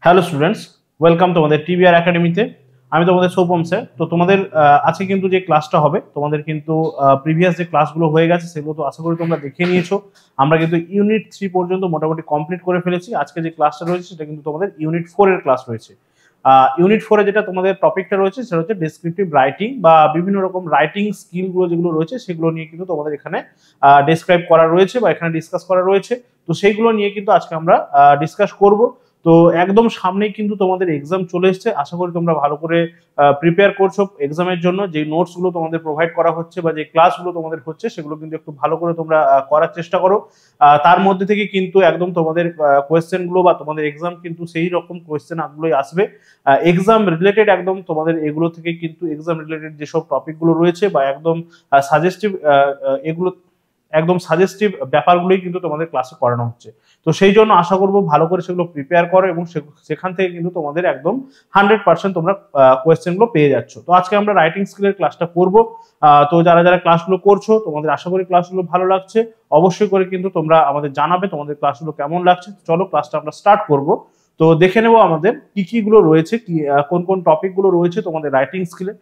Hello students, welcome তোমাদের TBR একাডেমিতে। আমি তোমাদের সৌপম স্যার। তো তোমাদের আজকে কিন্তু যে ক্লাসটা হবে, তোমাদের কিন্তু প্রিভিয়াস যে ক্লাসগুলো হয়ে গেছে সেগুলো তো আশা করি তোমরা দেখে নিয়েছো। আমরা কিন্তু ইউনিট 3 পর্যন্ত মোটামুটি কমপ্লিট করে ফেলেছি। আজকে যে ক্লাসটা রয়েছে সেটা কিন্তু তোমাদের ইউনিট 4 এর ক্লাস রয়েছে। ইউনিট 4 এ যেটা তোমাদের টপিকটা রয়েছে সেটা হচ্ছে ডেসক্রিপটিভ রাইটিং বা বিভিন্ন রকম রাইটিং স্কিলগুলো যেগুলো রয়েছে সেগুলো নিয়ে কিন্তু তোমাদের এখানে ডেসক্রাইব করা রয়েছে বা এখানে ডিসকাস করা রয়েছে। তো সেইগুলো নিয়ে কিন্তু আজকে আমরা ডিসকাস করব। তো একদম সামনেই কিন্তু তোমাদের এক্সাম চলে এসেছে। আশা করি তোমরা ভালো করে প্রিপেয়ার করছো এক্সামের জন্য। যে নোটসগুলো তোমাদের প্রোভাইড করা হচ্ছে বা যে ক্লাসগুলো তোমাদের হচ্ছে সেগুলো কিন্তু একটু ভালো করে তোমরা করার চেষ্টা করো। তার মধ্যে থেকে কিন্তু একদম তোমাদের কোয়েশ্চেনগুলো বা তোমাদের এক্সাম কিন্তু সেই রকম কোয়েশ্চেন গুলোই আসবে। এক্সাম রিলেটেড একদম তোমাদের এগুলো থেকে কিন্তু এক্সাম রিলেটেড যেসব টপিকগুলো রয়েছে বা একদম সাজেস্টিভ এগুলো একদম সাজেস্টিভ ব্যাপারগুলোই কিন্তু তোমাদের ক্লাসে করানো হচ্ছে। তো সেই জন্য আশা করবো ভালো করে সেগুলো প্রিপেয়ার করো এবং সেখান থেকে কিন্তু তোমাদের একদম 100% তোমরা কোয়েশ্চেনগুলো পেয়ে যাচ্ছ। তো আজকে আমরা রাইটিং স্কিলের ক্লাসটা করবো। তো যারা যারা ক্লাসগুলো করছো তোমাদের আশা করি ক্লাসগুলো ভালো লাগছে। অবশ্যই করে কিন্তু তোমরা আমাদের জানাবে তোমাদের ক্লাসগুলো কেমন লাগছে। চলো ক্লাসটা আমরা স্টার্ট করবো। তো দেখে নেবো আমাদের কি কি গুলো রয়েছে, কি কোন কোন টপিক গুলো রয়েছে তোমাদের রাইটিং স্কিলে।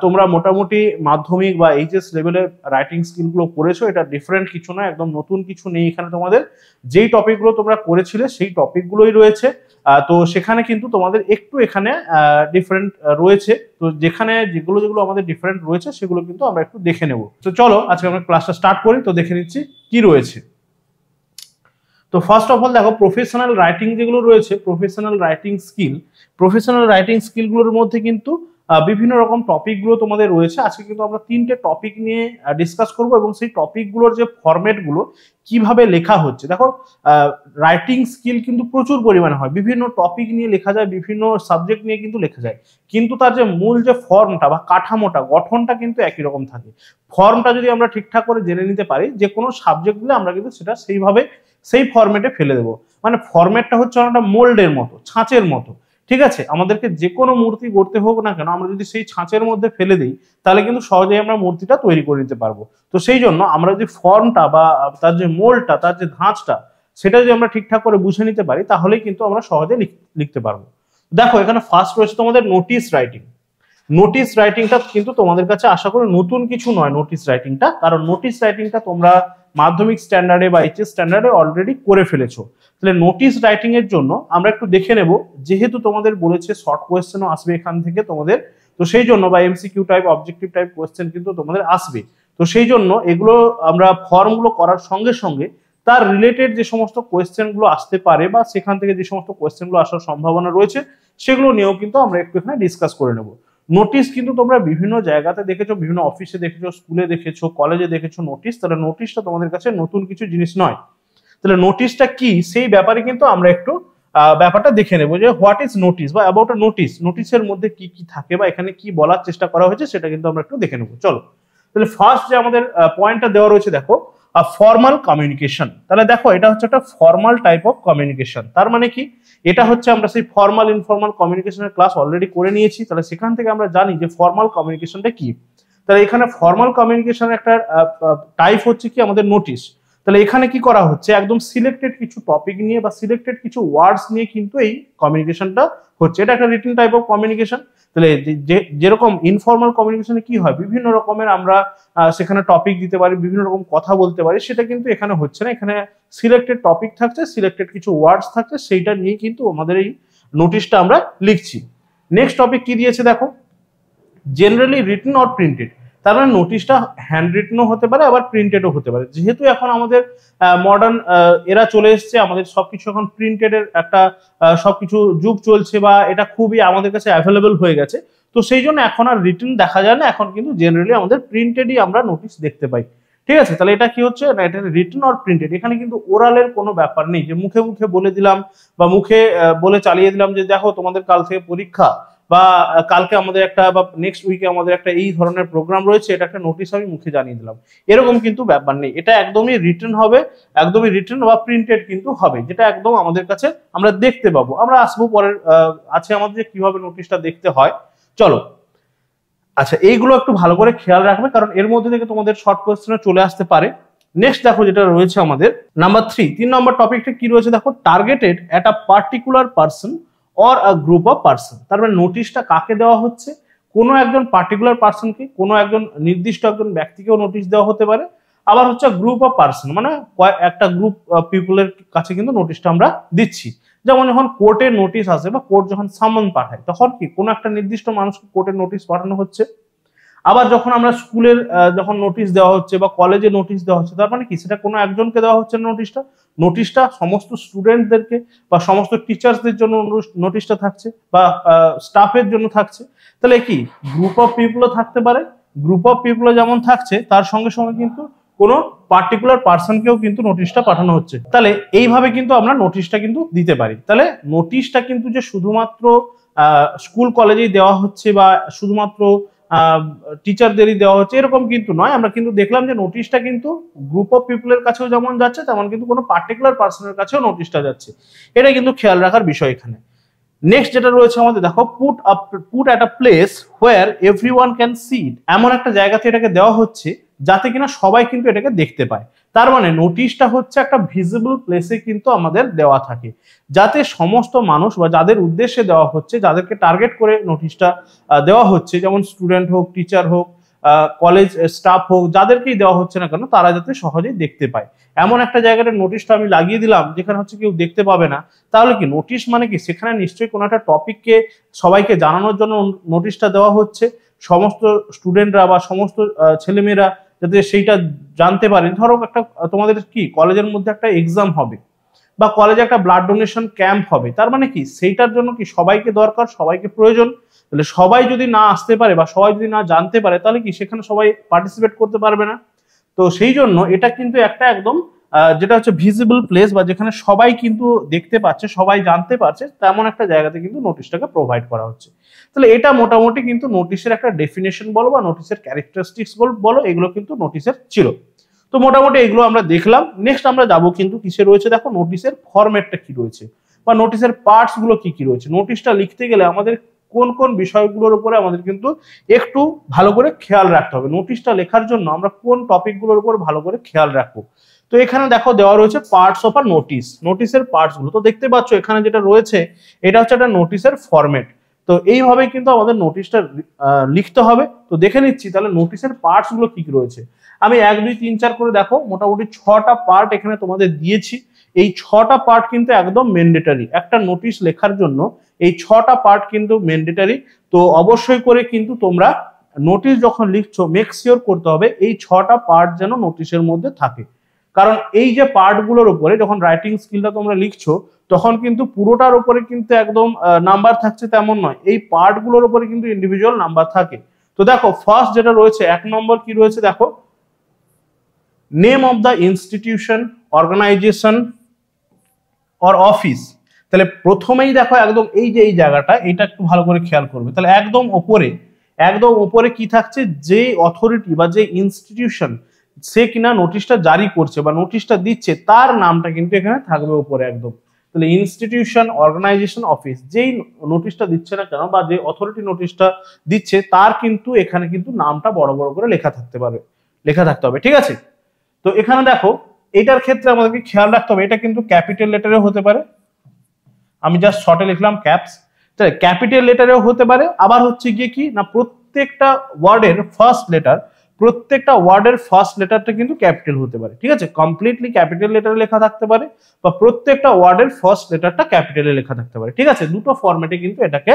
তোমরা মোটামুটি মাধ্যমিক বা এইচএস লেভেলের রাইটিং স্কিল গুলো করেছো, এটা ডিফারেন্ট কিছু না, একদম নতুন কিছু নেই এখানে। তোমাদের যেই টপিক গুলো তোমরা করেছিলে সেই টপিক গুলোই রয়েছে। তো সেখানে কিন্তু তোমাদের একটু এখানে ডিফারেন্ট রয়েছে। তো যেগুলো আমাদের ডিফারেন্ট রয়েছে সেগুলো কিন্তু আমরা একটু দেখে নেব। তো চলো আজকে আমরা ক্লাসটা স্টার্ট করি। তো দেখে নিচ্ছি কি রয়েছে। তো ফার্স্ট অফ অল দেখো, প্রফেশনাল রাইটিং যেগুলো রয়েছে, প্রফেশনাল রাইটিং স্কিলগুলোর মধ্যে কিন্তু বিভিন্ন রকম টপিকগুলো তোমাদের রয়েছে। আজকে কিন্তু আমরা 3টে টপিক নিয়ে ডিসকাস করব এবং সেই টপিকগুলোর যে ফরম্যাটগুলো কিভাবে লেখা হচ্ছে। দেখো, রাইটিং স্কিল কিন্তু প্রচুর পরিমাণে হয়, বিভিন্ন টপিক নিয়ে লেখা যায়, বিভিন্ন সাবজেক্ট নিয়ে কিন্তু লেখা যায়, কিন্তু তার যে মূল যে ফর্মটা বা কাঠামোটা, গঠনটা কিন্তু একই রকম থাকে। ফর্মটা যদি আমরা ঠিকঠাক করে জেনে নিতে পারি, যে কোনো সাবজেক্ট দিলে আমরা কিন্তু সেটা সেই ফরম্যাটে ফেলে দেবো। মানে ফরম্যাটটা হচ্ছে অনেকটা মোল্ডের মতো, ছাঁচের মতো। ঠিক আছে, আমাদেরকে যে কোনো মূর্তি গড়তে হোক না কেন, আমরা যদি সেই ছাঁচের মধ্যে ফেলে দিই তাহলে কিন্তু সহজেই আমরা মূর্তিটা তৈরি করে নিতে পারবো। তো সেই জন্য আমরা যদি ফর্মটা বা তার যে মোল্ডটা, তার যে ধাঁচটা, সেটা যদি আমরা ঠিকঠাক করে বুঝে নিতে পারি তাহলেই কিন্তু আমরা সহজে লিখতে পারবো। দেখো, এখানে ফার্স্ট রয়েছে তোমাদের নোটিশ রাইটিং। নোটিশ রাইটিংটা কিন্তু তোমাদের কাছে আশা করি নতুন কিছু নয়। নোটিশ রাইটিংটা, কারণ নোটিশ রাইটিংটা তোমরা মাধ্যমিক স্ট্যান্ডার্ডে বা এইচএস স্ট্যান্ডার্ডে অলরেডি করে ফেলেছো। তাহলে নোটিশ রাইটিং এর জন্য আমরা একটু দেখে নেব, যেহেতু তোমাদের বলেছে শর্ট কোয়েশ্চেনও আসবে এখান থেকে তোমাদের। তো সেই জন্য বা MCQ type, objective type question কিন্তু তোমাদের আসবে। তো সেই জন্য এগুলো আমরা ফর্মগুলো করার সঙ্গে সঙ্গে তার রিলেটেড যে সমস্ত কোয়েশ্চেনগুলো আসতে পারে বা সেখান থেকে যে সমস্ত কোয়েশ্চেনগুলো আসার সম্ভাবনা রয়েছে সেগুলো নিয়েও কিন্তু আমরা একটু এখানে ডিসকাস করে নেব। নোটিশ কিন্তু তোমরা বিভিন্ন জায়গাতে দেখেছো, বিভিন্ন অফিসে দেখেছো, স্কুলে দেখেছো, কলেজে দেখেছো নোটিশ। তাহলে নোটিশটা তোমাদের কাছে নতুন কিছু জিনিস নয়। তাহলে নোটিশটা কি সেই ব্যাপারে কিন্তু আমরা একটু ব্যাপারটা দেখে নেবো, যে হোয়াট ইজ নোটিশ বা অ্যাবাউট আ নোটিশ, নোটিশের মধ্যে কি কি থাকে বা এখানে কি বলার চেষ্টা করা হয়েছে সেটা কিন্তু আমরা একটু দেখে নেবো। চলো, তাহলে ফার্স্ট যে আমাদের পয়েন্টটা দেওয়া রয়েছে, দেখো, ফর্মাল কমিউনিকেশন। তাহলে দেখো, এটা হচ্ছে একটা ফর্মাল টাইপ অফ কমিউনিকেশন। তার মানে কি, এটা হচ্ছে আমরা সেই ফর্মাল ইনফর্মাল কমিউনিকেশনের ক্লাস অলরেডি করে নিয়েছি। তাহলে সেখান থেকে আমরা জানি যে ফর্মাল কমিউনিকেশনটা কি। তাহলে এখানে ফর্মাল কমিউনিকেশনের একটা টাইপ হচ্ছে কি আমাদের নোটিশ। তাহলে এখানে কি করা হচ্ছে, একদম সিলেক্টেড কিছু টপিক নিয়ে বা সিলেক্টেড কিছু ওয়ার্ডস নিয়ে কিন্তু এই কমিউনিকেশনটা হচ্ছে। এটা একটা রিটেন টাইপ অফ কমিউনিকেশন। তাহলে যেরকম ইনফর্মাল কমিউনিকেশনে কি হয়, বিভিন্ন রকমের আমরা সেখানে টপিক দিতে পারি, বিভিন্ন রকম কথা বলতে পারি, সেটা কিন্তু এখানে হচ্ছে না। এখানে সিলেক্টেড টপিক থাকছে, সিলেক্টেড কিছু ওয়ার্ডস থাকছে, সেইটা নিয়ে কিন্তু আমাদের এই নোটিশটা আমরা লিখছি। নেক্সট টপিক কি দিয়েছে দেখো, জেনারেলি রিটেন অর প্রিন্টেড। তার মানে নোটিশটা হ্যান্ড রিটেনও হতে পারে, আবার প্রিন্টেডও হতে পারে। যেহেতু এখন আমাদের মডার্ন এরা চলে এসছে, আমাদের সবকিছু এখন প্রিন্টেডের একটা সবকিছু যুগ চলছে বা এটা খুবই আমাদের কাছে অ্যাভেলেবল হয়ে গেছে। তো সেই জন্য এখন আর রিটেন দেখা যায় না, এখন কিন্তু জেনারেলি আমাদের প্রিন্টেডই আমরা নোটিশ দেখতে পাই। ঠিক আছে, তাহলে এটা কি হচ্ছে না, এটা রিটেন অর প্রিন্টেড। এখানে কিন্তু ওরালের কোনো ব্যাপার নেই, যে মুখে মুখে বলে দিলাম বা মুখে বলে চালিয়ে দিলাম যে দেখো তোমাদের কাল থেকে পরীক্ষা বা কালকে আমাদের একটা বা নেক্সট উইকে আমাদের একটা এই ধরনের প্রোগ্রাম রয়েছে, এটা একটা নোটিশ আমি মুখে জানিয়ে দিলাম, এরকম কিন্তু ব্যাপার নেই। এটা একদমই রিটেন হবে, একদমই রিটেন বা প্রিন্টেড কিন্তু হবে, যেটা একদম আমাদের কাছে আমরা দেখতে পাবো। আমরা আসবো পরের আছে আমাদের যে কিভাবে নোটিশটা দেখতে হয়। চলো, আচ্ছা, এইগুলো একটু ভালো করে খেয়াল রাখবে, কারণ এর মধ্যে থেকে তোমাদের শর্ট কোয়েশ্চেনে চলে আসতে পারে। নেক্সট দেখো, যেটা রয়েছে আমাদের নাম্বার 3, 3 নম্বর টপিকটা কি রয়েছে দেখো, targeted at a particular person or a group of person. তার মানে নোটিশটা কাকে দেওয়া হচ্ছে, কোনো একজন পার্টিকুলার পার্সনকে, কোনো একজন নির্দিষ্ট একজন ব্যক্তিকেও নোটিশ দেওয়া হতে পারে, আবার হচ্ছে গ্রুপ অফ পার্সন মানে একটা গ্রুপ পিপলের কাছে কিন্তু নোটিশটা আমরা দিচ্ছি। যেমন যখন কোর্টের নোটিশ আসে বা কোর্ট যখন সামন পাঠায় তখন কি কোনো একটা নির্দিষ্ট মানুষকে কোর্টের নোটিশ পাঠানো হচ্ছে। আবার যখন আমরা স্কুলের যখন নোটিশ দেওয়া হচ্ছে বা কলেজে নোটিশ দেওয়া হচ্ছে, তার মানে কি সেটা কোনো একজনকে দেওয়া হচ্ছে না, নোটিশটা সমস্ত স্টুডেন্টদেরকে বা সমস্ত টিচার্সদের জন্য নোটিশটা থাকছে বা স্টাফের জন্য থাকছে। তাহলে কি গ্রুপ অফ পিপলও থাকতে পারে, গ্রুপ অফ পিপলও যেমন থাকছে তার সঙ্গে সঙ্গে কিন্তু কোনো পার্টিকুলার পার্সনকেও কিন্তু নোটিশটা পাঠানো হচ্ছে। তাহলে এইভাবে কিন্তু আমরা নোটিশটা কিন্তু দিতে পারি। তাহলে নোটিশটা কিন্তু যে শুধুমাত্র স্কুল কলেজেই দেওয়া হচ্ছে বা শুধুমাত্র টিচারদেরই দেওয়া হচ্ছে এরকম কিন্তু নয়। আমরা কিন্তু দেখলাম যে নোটিশটা কিন্তু গ্রুপ অফ পিপলের কাছেও যেমন যাচ্ছে তেমন কিন্তু কোনো পার্টিকুলার পার্সনের কাছেও নোটিশটা যাচ্ছে। এটা কিন্তু খেয়াল রাখার বিষয় এখানে। নেক্সট যেটা রয়েছে আমাদের দেখো, put at a place where everyone can see it. এমন একটা জায়গাতে এটাকে দেওয়া হচ্ছে যাতে কিনা সবাই কিন্তু এটাকে দেখতে পায়। তার মানে নোটিশটা হচ্ছে একটা ভিজিবল প্লেসে কিন্তু আমাদের দেওয়া থাকে, যাতে সমস্ত মানুষ বা যাদের উদ্দেশ্যে দেওয়া হচ্ছে, যাদেরকে টার্গেট করে নোটিশটা দেওয়া হচ্ছে, যেমন স্টুডেন্ট হোক, টিচার হোক, কলেজ স্টাফ হোক, যাদেরকেই দেওয়া হচ্ছে না কেন তারা যাতে সহজেই দেখতে পায় এমন একটা জায়গাতে নোটিশটা আমি লাগিয়ে দিলাম যেখানে হচ্ছে কেউ দেখতে পাবে না। তাহলে কি নোটিশ মানে কি সেখানে নিশ্চয়ই কোনো একটা টপিককে সবাইকে জানানোর জন্য নোটিশটা দেওয়া হচ্ছে, সমস্ত স্টুডেন্টরা বা সমস্ত ছেলেমেয়েরা যাতে সেইটা জানতে পারে। ধরো একটা তোমাদের কি কলেজের মধ্যে একটা এক্সাম হবে বা কলেজে একটা ব্লাড ডোনেশন ক্যাম্প হবে, তার মানে কি সেইটার জন্য কি সবাইকে দরকার, সবাইকে প্রয়োজন। তাহলে সবাই যদি না আসতে পারে বা সবাই যদি না জানতে পারে তাহলে কি সেখানে সবাই পার্টিসিপেট করতে পারবে না। তো সেই জন্য এটা কিন্তু একটা একদম যেটা হচ্ছে ভিজিবল প্লেস বা যেখানে সবাই কিন্তু দেখতে পাচ্ছে, সবাই জানতে পারছে, তেমন একটা জায়গাতে কিন্তু নোটিশটাকে প্রোভাইড করা হচ্ছে। তাহলে এটা মোটামুটি কিন্তু নোটিশের একটা ডেফিনেশন বলো বা নোটিশের ক্যারেক্টারিস্টিক্স বলো, এগুলো কিন্তু নোটিশের ছিল। তো মোটামুটি এগুলো আমরা দেখলাম। নেক্সট আমরা যাবো কিন্তু কিসে রয়েছে, দেখো নোটিশের ফরম্যাটটা কি রয়েছে বা নোটিশের পার্টস গুলো কি কি রয়েছে। নোটিশটা লিখতে গেলে আমাদের কোন কোন বিষয়গুলোর উপরে আমাদের কিন্তু একটু ভালো করে খেয়াল রাখতে হবে। নোটিশটা লেখার জন্য আমরা কোন টপিকগুলোর উপর ভালো করে খেয়াল রাখবো। তো এখানে দেখো দেওয়া রয়েছে পার্টস অফ আ নোটিশ, নোটিশের পার্টস গুলো। তো দেখতে পাচ্ছ এখানে যেটা রয়েছে এটা হচ্ছে একটা নোটিশের ফরম্যাট। তো এইভাবে কিন্তু আমাদের নোটিশটা লিখতে হবে। তো দেখে নিচ্ছি তাহলে নোটিশের পার্টস গুলো কি কি রয়েছে। আমি 1 2 3 4 করে দেখো মোটামুটি 6টা পার্ট এখানে তোমাদের দিয়েছি। এই 6টা পার্ট কিন্তু একদম ম্যান্ডেটরি, একটা নোটিশ লেখার জন্য এই 6টা পার্ট কিন্তু ম্যান্ডেটরি। তো অবশ্যই করে কিন্তু তোমরা নোটিশ যখন লিখছো মেক শিওর করতে হবে এই 6টা পার্ট যেন নোটিশের মধ্যে থাকে। কারণ এই যে পার্টগুলোর উপরে যখন রাইটিং স্কিলটা তোমরা লিখছো তখন কিন্তু পুরোটার উপরে কিন্তু একদম নাম্বার থাকছে তেমন নয়, এই পার্টগুলোর উপরে কিন্তু ইন্ডিভিজুয়াল নাম্বার থাকে। তো দেখো ফার্স্ট যেটা রয়েছে 1 নম্বর কি রয়েছে দেখো, name of the institution, organisation or office. তাহলে প্রথমেই দেখো একদম এই যে এই জায়গাটা এটা একটু ভালো করে খেয়াল করবে। তাহলে একদম উপরে কি থাকছে, যে অথরিটি বা যে ইনস্টিটিউশন সে কিনা নোটিশটা জারি করছে বা নোটিশটা দিচ্ছে তার নামটা কিন্তু এখানে থাকবে উপরে একদম। তাহলে ইনস্টিটিউশন, অর্গানাইজেশন, অফিস, যেই নোটিশটা দিচ্ছে না কেন বা যে অথরিটি নোটিশটা দিচ্ছে তার কিন্তু এখানে কিন্তু নামটা বড় বড় করে লেখা থাকতে হবে, ঠিক আছে। তো এখানে দেখো এটার ক্ষেত্রে আমাদেরকে খেয়াল রাখতে হবে এটা কিন্তু ক্যাপিটাল লেটারেও হতে পারে, আমি জাস্ট শর্টে লিখলাম ক্যাপস। তাহলে ক্যাপিটাল লেটারেও হতে পারে, আবার হচ্ছে গিয়ে কি না প্রত্যেকটা ওয়ার্ডের ফার্স্ট লেটারটা কিন্তু ক্যাপিটাল হতে পারে, ঠিক আছে। কমপ্লিটলি ক্যাপিটাল লেটারে লেখা থাকতে পারে বা প্রত্যেকটা ওয়ার্ডের ফার্স্ট লেটারটা ক্যাপিটালে লেখা থাকতে পারে, ঠিক আছে। দুটো ফরম্যাটে কিন্তু এটাকে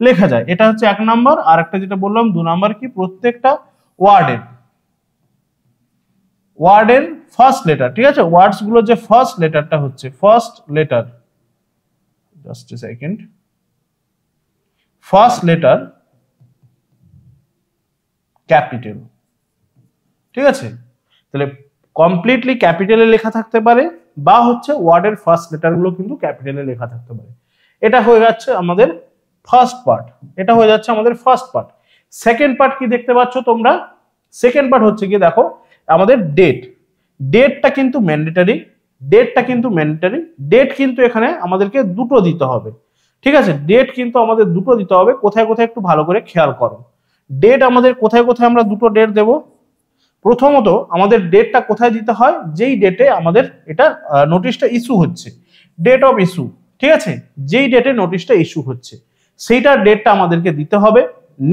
লেখা যায়। এটা হচ্ছে 1 নম্বর। আর একটা যেটা বললাম 2 নম্বর কি প্রত্যেকটা ওয়ার্ডের ফার্স্ট লেটার, ঠিক আছে। ওয়ার্ডস গুলো যে ফার্স্ট লেটারটা হচ্ছে ফার্স্ট লেটার ক্যাপিটাল, ঠিক আছে। তাহলে কমপ্লিটলি ক্যাপিটালে লেখা থাকতে পারে বা হচ্ছে ওয়ার্ডের ফার্স্ট লেটার গুলো কিন্তু ক্যাপিটালে লেখা থাকতে পারে। এটা হয়ে যাচ্ছে আমাদের ফার্স্ট পার্ট। সেকেন্ড পার্ট কি দেখতে পাচ্ছ তোমরা, সেকেন্ড পার্ট হচ্ছে কি দেখো আমাদের ডেটটা কিন্তু ম্যান্ডেটরি, ডেট কিন্তু এখানে আমাদেরকে দুটো দিতে হবে, ঠিক আছে। ডেট কিন্তু আমাদের দুটো দিতে হবে, কোথায় কোথায় একটু ভালো করে খেয়াল করো। ডেট আমাদের কোথায় কোথায় আমরা দুটো ডেট দেব। প্রথমত আমাদের ডেটটা কোথায় দিতে হয়, যেই ডেটে আমাদের এটা নোটিশটা ইস্যু হচ্ছে, ডেট অফ ইস্যু। ঠিক আছে, যেই ডেটে নোটিশটা ইস্যু হচ্ছে সেইটার ডেটটা আমাদেরকে দিতে হবে।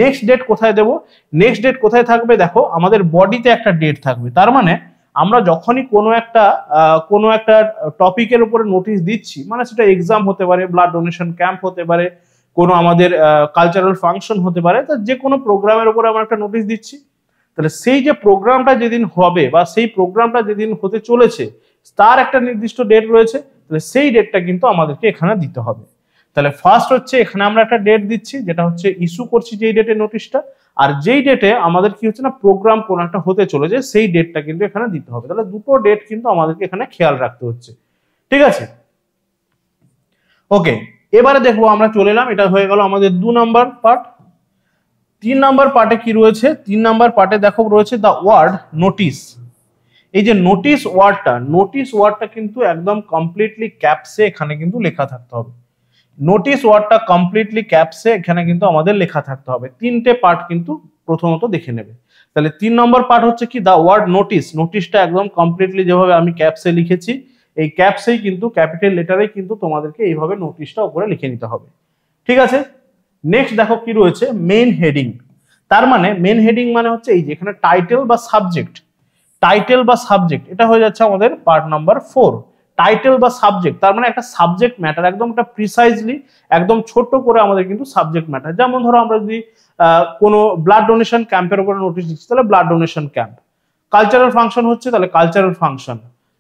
নেক্সট ডেট কোথায় দেব, নেক্সট ডেট কোথায় থাকবে, দেখো আমাদের বডিতে একটা ডেট থাকবে। তার মানে আমরা যখনই কোনো একটা টপিকের উপরে নোটিশ দিচ্ছি, মানে সেটা এক্সাম হতে পারে, ব্লাড ডোনেশন ক্যাম্প হতে পারে, কোনো আমাদের কালচারাল ফাংশন হতে পারে, তো যে কোনো প্রোগ্রামের উপরে আমরা একটা নোটিশ দিচ্ছি, তাহলে সেই যে প্রোগ্রামটা যেদিন হবে বা সেই প্রোগ্রামটা যেদিন হতে চলেছে তার একটা নির্দিষ্ট ডেট রয়েছে, তাহলে সেই ডেটটা কিন্তু আমাদেরকে এখানে দিতে হবে। তাহলে ফার্স্ট হচ্ছে এখানে আমরা একটা ডেট দিচ্ছি, যেটা হচ্ছে ইস্যু করছি যেই ডেটে নোটিশটা, আর যেই ডেটে আমাদের কি হচ্ছে না প্রোগ্রাম কোন একটা হতে চলেছে সেই ডেটটা কিন্তু এখানে দিতে হবে। তাহলে দুটো ডেট কিন্তু আমাদেরকে এখানে খেয়াল রাখতে হচ্ছে, ঠিক আছে। ওকে, এবারে দেখবো আমরা চলে এলাম, এটা হয়ে গেল আমাদের 2 নাম্বার পার্ট। 3 নাম্বার পার্টে কি রয়েছে, 3 নাম্বার পার্টে দেখো রয়েছে দ্য ওয়ার্ড নোটিশ। এই যে নোটিশ ওয়ার্ডটা কিন্তু একদম কমপ্লিটলি ক্যাপসে এখানে কিন্তু লেখা থাকতে হবে। নোটিশ ওয়ার্ডটা কমপ্লিটলি ক্যাপসে এখানে কিন্তু আমাদের লেখা থাকতে হবে। 3টে পার্ট কিন্তু প্রথমত দেখে নেবে। তাহলে 3 নম্বর পার্ট হচ্ছে কি দ্য ওয়ার্ড নোটিশ। নোটিশটা একদম কমপ্লিটলি যেভাবে আমি ক্যাপসে লিখেছি এই ক্যাপসেই কিন্তু ক্যাপিটাল লেটারেই কিন্তু তোমাদেরকে এইভাবে নোটিশটা উপরে লিখে নিতে হবে, ঠিক আছে। নেক্সট দেখো কি রয়েছে মেইন হেডিং। তার মানে মেইন হেডিং মানে হচ্ছে এই যে এখানে টাইটেল বা সাবজেক্ট, এটা হয়ে যাচ্ছে আমাদের পার্ট নাম্বার 4। টাইটেল বা সাবজেক্ট তার মানে একটা সাবজেক্ট ম্যাটার, একদম একটা প্রিসাইজলি একদম ছোট করে আমাদের কিন্তু সাবজেক্ট ম্যাটার। যেমন ধরো আমরা যদি কোনো ব্লাড ডোনেশন ক্যাম্পের উপরে নোটিশ দিচ্ছি তাহলে blood donation camp, cultural function হচ্ছে তাহলে কালচারাল ফাংশন,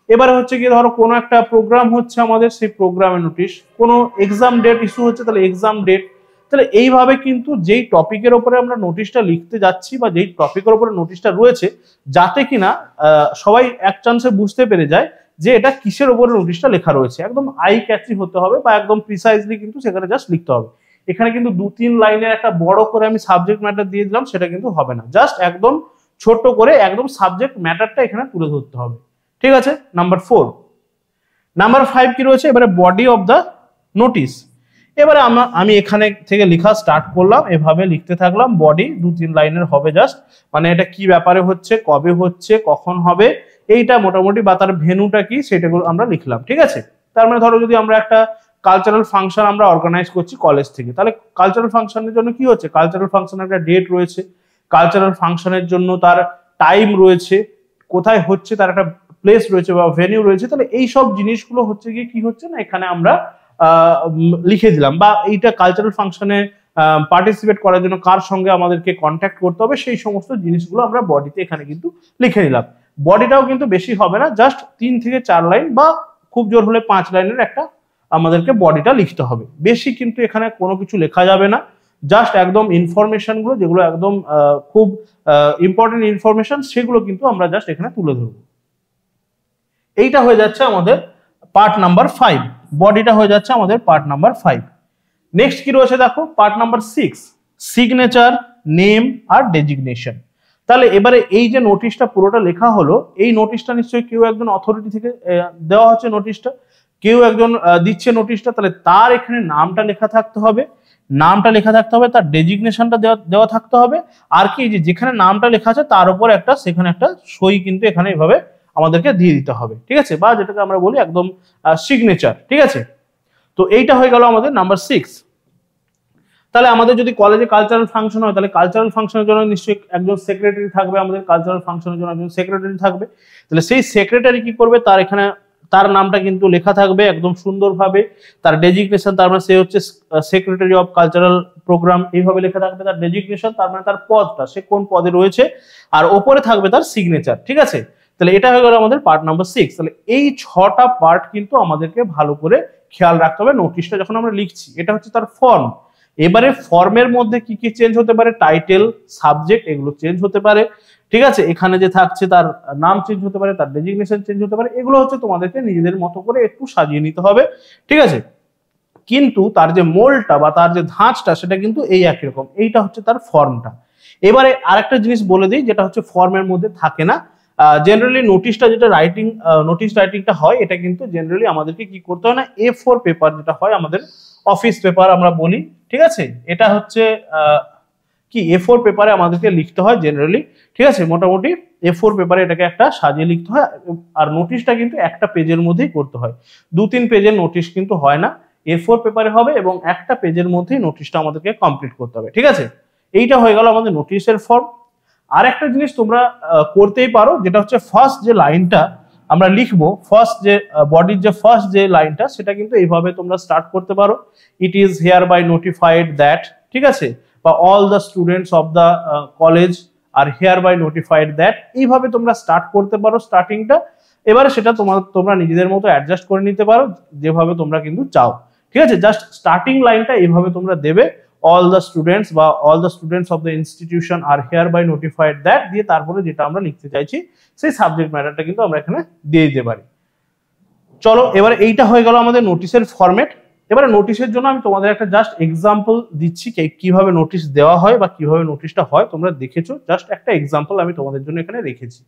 এবারে হচ্ছে কি ধরো কোনো একটা প্রোগ্রাম হচ্ছে আমাদের সেই প্রোগ্রামের নোটিশ, কোনো এক্সাম ডেট ইস্যু হচ্ছে তাহলে এক্সাম ডেট। তাহলে এইভাবে কিন্তু যেই টপিকের উপরে আমরা নোটিশটা লিখতে যাচ্ছি বা যেই টপিকের উপরে নোটিশটা রয়েছে, যাতে কিনা সবাই এক চান্সে বুঝতে পেরে যায় যে এটা কিসের উপরে নোটিশটা লেখা রয়েছে, একদম আই ক্যাচি হতে হবে বা একদম প্রিসাইজলি কিন্তু সেখানে জাস্ট লিখতে হবে। এখানে কিন্তু 2-3 লাইনের একটা বড় করে আমি সাবজেক্ট ম্যাটার দিয়ে দিলাম, সেটা কিন্তু হবে না, জাস্ট একদম ছোট করে একদম সাবজেক্ট ম্যাটারটা এখানে তুলে ধরতে হবে, ঠিক আছে। নাম্বার 4। নাম্বার 5 কি রয়েছে, এবারে বডি অফ দ্য নোটিশ। এবারে আমি এখানে থেকে লেখা স্টার্ট করলাম, এভাবে লিখতে থাকলাম, বডি 2-3 লাইনের হবে জাস্ট, মানে এটা কি ব্যাপারে হচ্ছে, কবে হচ্ছে, কখন হবে, এইটা মোটামুটি বা তার ভেন্যুটা কি সেটাগুলো আমরা লিখলাম, ঠিক আছে। তার মানে ধরো যদি আমরা একটা কালচারাল ফাংশন আমরা অর্গানাইজ করছি কলেজ থেকে, তাহলে কালচারাল ফাংশনের জন্য কি হচ্ছে, কালচারাল ফাংশনের একটা ডেট রয়েছে, কালচারাল ফাংশনের জন্য তার টাইম রয়েছে, কোথায় হচ্ছে তার একটা প্লেস রয়েছে বা ভেন্যু রয়েছে। তাহলে এই সব জিনিসগুলো হচ্ছে গিয়ে কি হচ্ছে না এখানে আমরা লিখে দিলাম, বা এইটা কালচারাল ফাংশনে পার্টিসিপেট করার জন্য কার সঙ্গে আমাদেরকে কন্ট্যাক্ট করতে হবে সেই সমস্ত জিনিসগুলো আমরা বডিতে এখানে কিন্তু লিখে নিলাম। বডিটাও কিন্তু বেশি হবে না, জাস্ট 3 থেকে 4 লাইন বা খুব জোর হলে 5 লাইনের একটা আমাদেরকে বডিটা লিখতে হবে। বেশি কিন্তু এখানে কোনো কিছু লেখা যাবে না, জাস্ট একদম ইনফরমেশন গুলো যেগুলো একদম খুব ইম্পর্টেন্ট ইনফরমেশন সেগুলো কিন্তু আমরা জাস্ট এখানে তুলে ধরবো। এইটা হয়ে যাচ্ছে আমাদের পার্ট নাম্বার 5, বডিটা হয়ে যাচ্ছে আমাদের পার্ট নাম্বার 5। নেক্সট কি রয়েছে দেখো পার্ট নাম্বার 6, সিগনেচার, নেম আর ডেজিগনেশন। তাহলে এবারে এই যে নোটিশটা পুরোটা লেখা হলো, এই নোটিশটা নিশ্চয়ই কেউ একজন অথরিটি থেকে দেওয়া হচ্ছে নোটিশটা, কেউ একজন দিচ্ছে নোটিশটা, তাহলে তার এখানে নামটা লেখা থাকতে হবে, তার ডেজিগনেশনটা দেওয়া থাকতে হবে, আর কি যে যেখানে নামটা লেখা আছে তার উপর একটা সেখানে একটা সই কিন্তু এখানে এভাবে আমাদেরকে দিয়ে দিতে হবে, ঠিক আছে, বা যেটাকে আমরা বলি একদম সিগনেচার, ঠিক আছে। তো এইটা হয়ে গেল আমাদের নাম্বার 6। তাহলে আমাদের যদি কলেজে কালচারাল ফাংশন হয় তাহলে কালচারাল ফাংশনের জন্য নিশ্চয়ই একজন সেক্রেটারি থাকবে, আমাদের কালচারাল ফাংশনের জন্য একজন সেক্রেটারি থাকবে। তাহলে সেই সেক্রেটারি কি করবে, তার এখানে তার নামটা কিন্তু লেখা থাকবে একদম সুন্দরভাবে, তার ডেজিগনেশন তার মানে সে হচ্ছে সেক্রেটারি অফ কালচারাল প্রোগ্রাম এইভাবে লেখা থাকবে, তার ডেজিগনেশন তার মানে তার পদটা, সে কোন পদে রয়েছে, আর ওপরে থাকবে তার সিগনেচার, ঠিক আছে। তাহলে এটা হয়ে গেল আমাদের পার্ট নাম্বার 6। তাহলে এই 6টা পার্ট কিন্তু আমাদেরকে ভালো করে খেয়াল রাখতে হবে নোটিশটা যখন আমরা লিখছি। এটা হচ্ছে তার ফর্ম। এবারে ফর্মের মধ্যে কি কি চেঞ্জ হতে পারে, টাইটেল, সাবজেক্ট এগুলো চেঞ্জ হতে পারে, ঠিক আছে। এখানে যে থাকছে তার নাম চেঞ্জ হতে পারে, তার ডেজিগনেশন চেঞ্জ হতে পারে, এগুলো হচ্ছে তোমাদেরকে নিজেদের মতো করে একটু সাজিয়ে নিতে হবে, ঠিক আছে। কিন্তু তার যে মোলটা বা তার যে ধাঁচটা সেটা কিন্তু এই একই রকম, এইটা হচ্ছে তার ফর্মটা। এবারে আরেকটা জিনিস বলে দিই যেটা হচ্ছে ফর্মের মধ্যে থাকে না, জেনারেলি নোটিশটা যেটা নোটিশ রাইটিংটা হয় এটা কিন্তু জেনারেলি আমাদেরকে কি করতে হয় না, A4 পেপার যেটা হয় আমাদের অফিস পেপার আমরা বলি, ঠিক আছে, এটা হচ্ছে কি A4 পেপারে আমাদেরকে লিখতে হয় জেনারেলি, ঠিক আছে। মোটামুটি A4 পেপারে এটাকে একটা সাজিয়ে লিখতে হয়, আর নোটিশটা কিন্তু একটা পেজের মধ্যেই করতে হয়, 2-3 পেজের নোটিশ কিন্তু হয় না। A4 পেপারে হবে এবং একটা পেজের মধ্যেই নোটিশটা আমাদেরকে কমপ্লিট করতে হবে, ঠিক আছে। এইটা হয়ে গেল আমাদের নোটিশের ফর্ম। আর একটা জিনিস তোমরা করতেই পারো, যেটা হচ্ছে ফার্স্ট যে লাইনটা আমরা লিখবো, ফার্স্ট যে বডির যে ফার্স্ট যে লাইনটা, সেটা কিন্তু এইভাবে তোমরা স্টার্ট করতে পারো, it is hereby notified that, ঠিক আছে, বা all the students of the college আর হিয়ার বাই নোটিফাইড দ্যাট, এইভাবে তোমরা স্টার্ট করতে পারো স্টার্টিংটা। এবারে সেটা তোমরা নিজেদের মতো অ্যাডজাস্ট করে নিতে পারো যেভাবে তোমরা কিন্তু চাও, ঠিক আছে। জাস্ট স্টার্টিং লাইনটা এইভাবে তোমরা দেবে, all the students বা all the students of the institution are hereby notified that, দিয়ে তারপরে যেটা আমরা লিখতে চাইছি সেই সাবজেক্ট ম্যাটারটা কিন্তু আমরা এখানে দিয়ে দিতে পারি। চলো এবারে এইটা হয়ে গেল আমাদের নোটিশের ফরম্যাট। এবারে নোটিশের জন্য আমি তোমাদের একটা জাস্ট এক্সাম্পল দিচ্ছি কিভাবে নোটিশ দেওয়া হয় বা কিভাবে নোটিশটা হয়, তোমরা দেখেছো, জাস্ট একটা এক্সাম্পল আমি তোমাদের জন্য এখানে রেখেছি।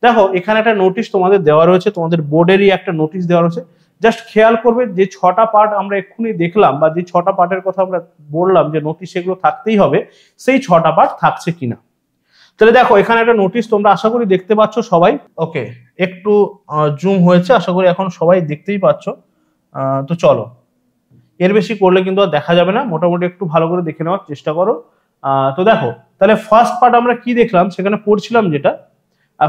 দেখো এখানে একটা নোটিশ তোমাদের দেওয়া রয়েছে, তোমাদের বোর্ডেরই একটা নোটিশ দেওয়া রয়েছে। জাস্ট খেয়াল করবে যে 6টা পার্ট আমরা এক্ষুনি দেখলাম বা যে 6টা পার্টের কথা আমরা বললাম যে নোটিশ এগুলো থাকতেই হবে, সেই 6টা পার্ট থাকছে কিনা। তাহলে দেখো এখানে একটা নোটিশ তোমরা আশা করি দেখতে পাচ্ছ সবাই। ওকে, একটু জুম হয়েছে, আশা করি এখন সবাই দেখতেই পাচ্ছ। তো চলো, এর বেশি করলে কিন্তু আর দেখা যাবে না, মোটামুটি একটু ভালো করে দেখে নেওয়ার চেষ্টা করো। তো দেখো তাহলে ফার্স্ট পার্ট আমরা কি দেখলাম, সেখানে পড়ছিলাম যেটা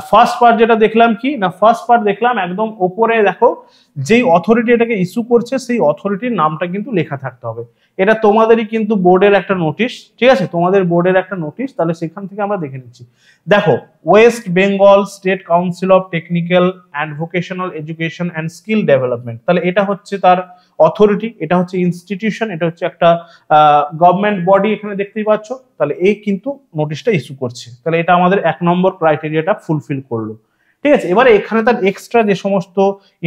ফার্স্ট পার্ট যেটা দেখলাম কি না, ফার্স্ট পার্ট দেখলাম একদম ওপরে দেখো যেই অথরিটি এটাকে ইস্যু করছে সেই অথরিটির নামটা কিন্তু লেখা থাকতে হবে। এটা তোমাদেরই কিন্তু বোর্ডের একটা নোটিশ, ঠিক আছে, তোমাদের বোর্ডের একটা নোটিশ। তাহলে সেখান থেকে আমরা দেখে নিচ্ছি। দেখো West Bengal state council of technical and vocational education and skill development, তাহলে এটা হচ্ছে তার অথরিটি, এটা হচ্ছে ইনস্টিটিউশন, এটা হচ্ছে একটা গভর্নমেন্ট বডি, এখানে দেখতেই পাচ্ছ। তাহলে এই কিন্তু নোটিশটা ইস্যু করছে, তাহলে এটা আমাদের 1 নম্বর ক্রাইটেরিয়াটা ফুলফিল করলো, ঠিক আছে। এবারে এখানে তার এক্সট্রা যে সমস্ত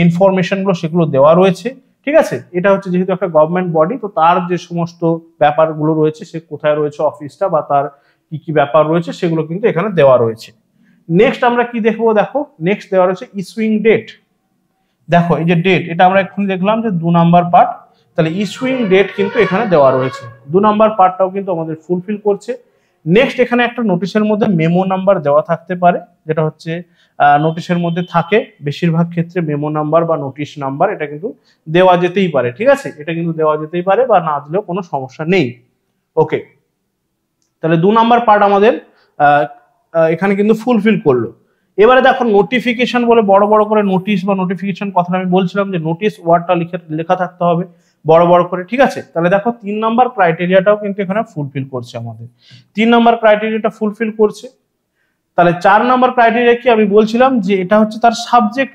ইনফরমেশন গুলো সেগুলো দেওয়া রয়েছে, ঠিক আছে। এটা হচ্ছে যেহেতু একটা গভর্নমেন্ট বডি, তো তার যে সমস্ত ব্যাপারগুলো রয়েছে, সে কোথায় রয়েছে অফিসটা বা তার কি কি ব্যাপার রয়েছে সেগুলো কিন্তু এখানে দেওয়া রয়েছে। নেক্সট আমরা কি দেখবো, দেখো নেক্সট দেওয়া রয়েছে ইস্যুইং ডেট। দেখো এই যে ডেট, এটা আমরা এখন দেখলাম যে 2 নাম্বার পার্ট, তাহলে ইস্যুইং ডেট কিন্তু এখানে দেওয়া রয়েছে। 2 নাম্বার পার্টটাও কিন্তু আমাদের ফুলফিল করছে। নেক্সট এখানে একটা নোটিশের মধ্যে মেমো নাম্বার দেওয়া থাকতে পারে, যেটা হচ্ছে নোটিশের মধ্যে থাকে বেশিরভাগ ক্ষেত্রে মেমো নাম্বার বা নোটিশ নাম্বার, এটা কিন্তু দেওয়া যেতেই পারে, ঠিক আছে, এটা কিন্তু দেওয়া যেতেই পারে বা না দিলেও কোনো সমস্যা নেই। ওকে, তাহলে 2 নাম্বার পার্ট আমাদের এখানে কিন্তু ফুলফিল করলো। এবারে দেখো নোটিফিকেশন বলে বড় বড় করে নোটিশ বা নোটিফিকেশন কথাটা আমি বলছিলাম যে নোটিশ ওয়ার্ডটা লেখা থাকতে হবে বড় বড় করে, ঠিক আছে। তাহলে দেখো 3 নাম্বার ক্রাইটেরিয়াটাও কিন্তু এখানে ফুলফিল করছে আমাদের, 3 নাম্বার ক্রাইটেরিয়াটা ফুলফিল করছে। তাহলে 4 নাম্বার ক্রাইটেরিয়া কি আমি বলছিলাম যে এটা হচ্ছে তার সাবজেক্ট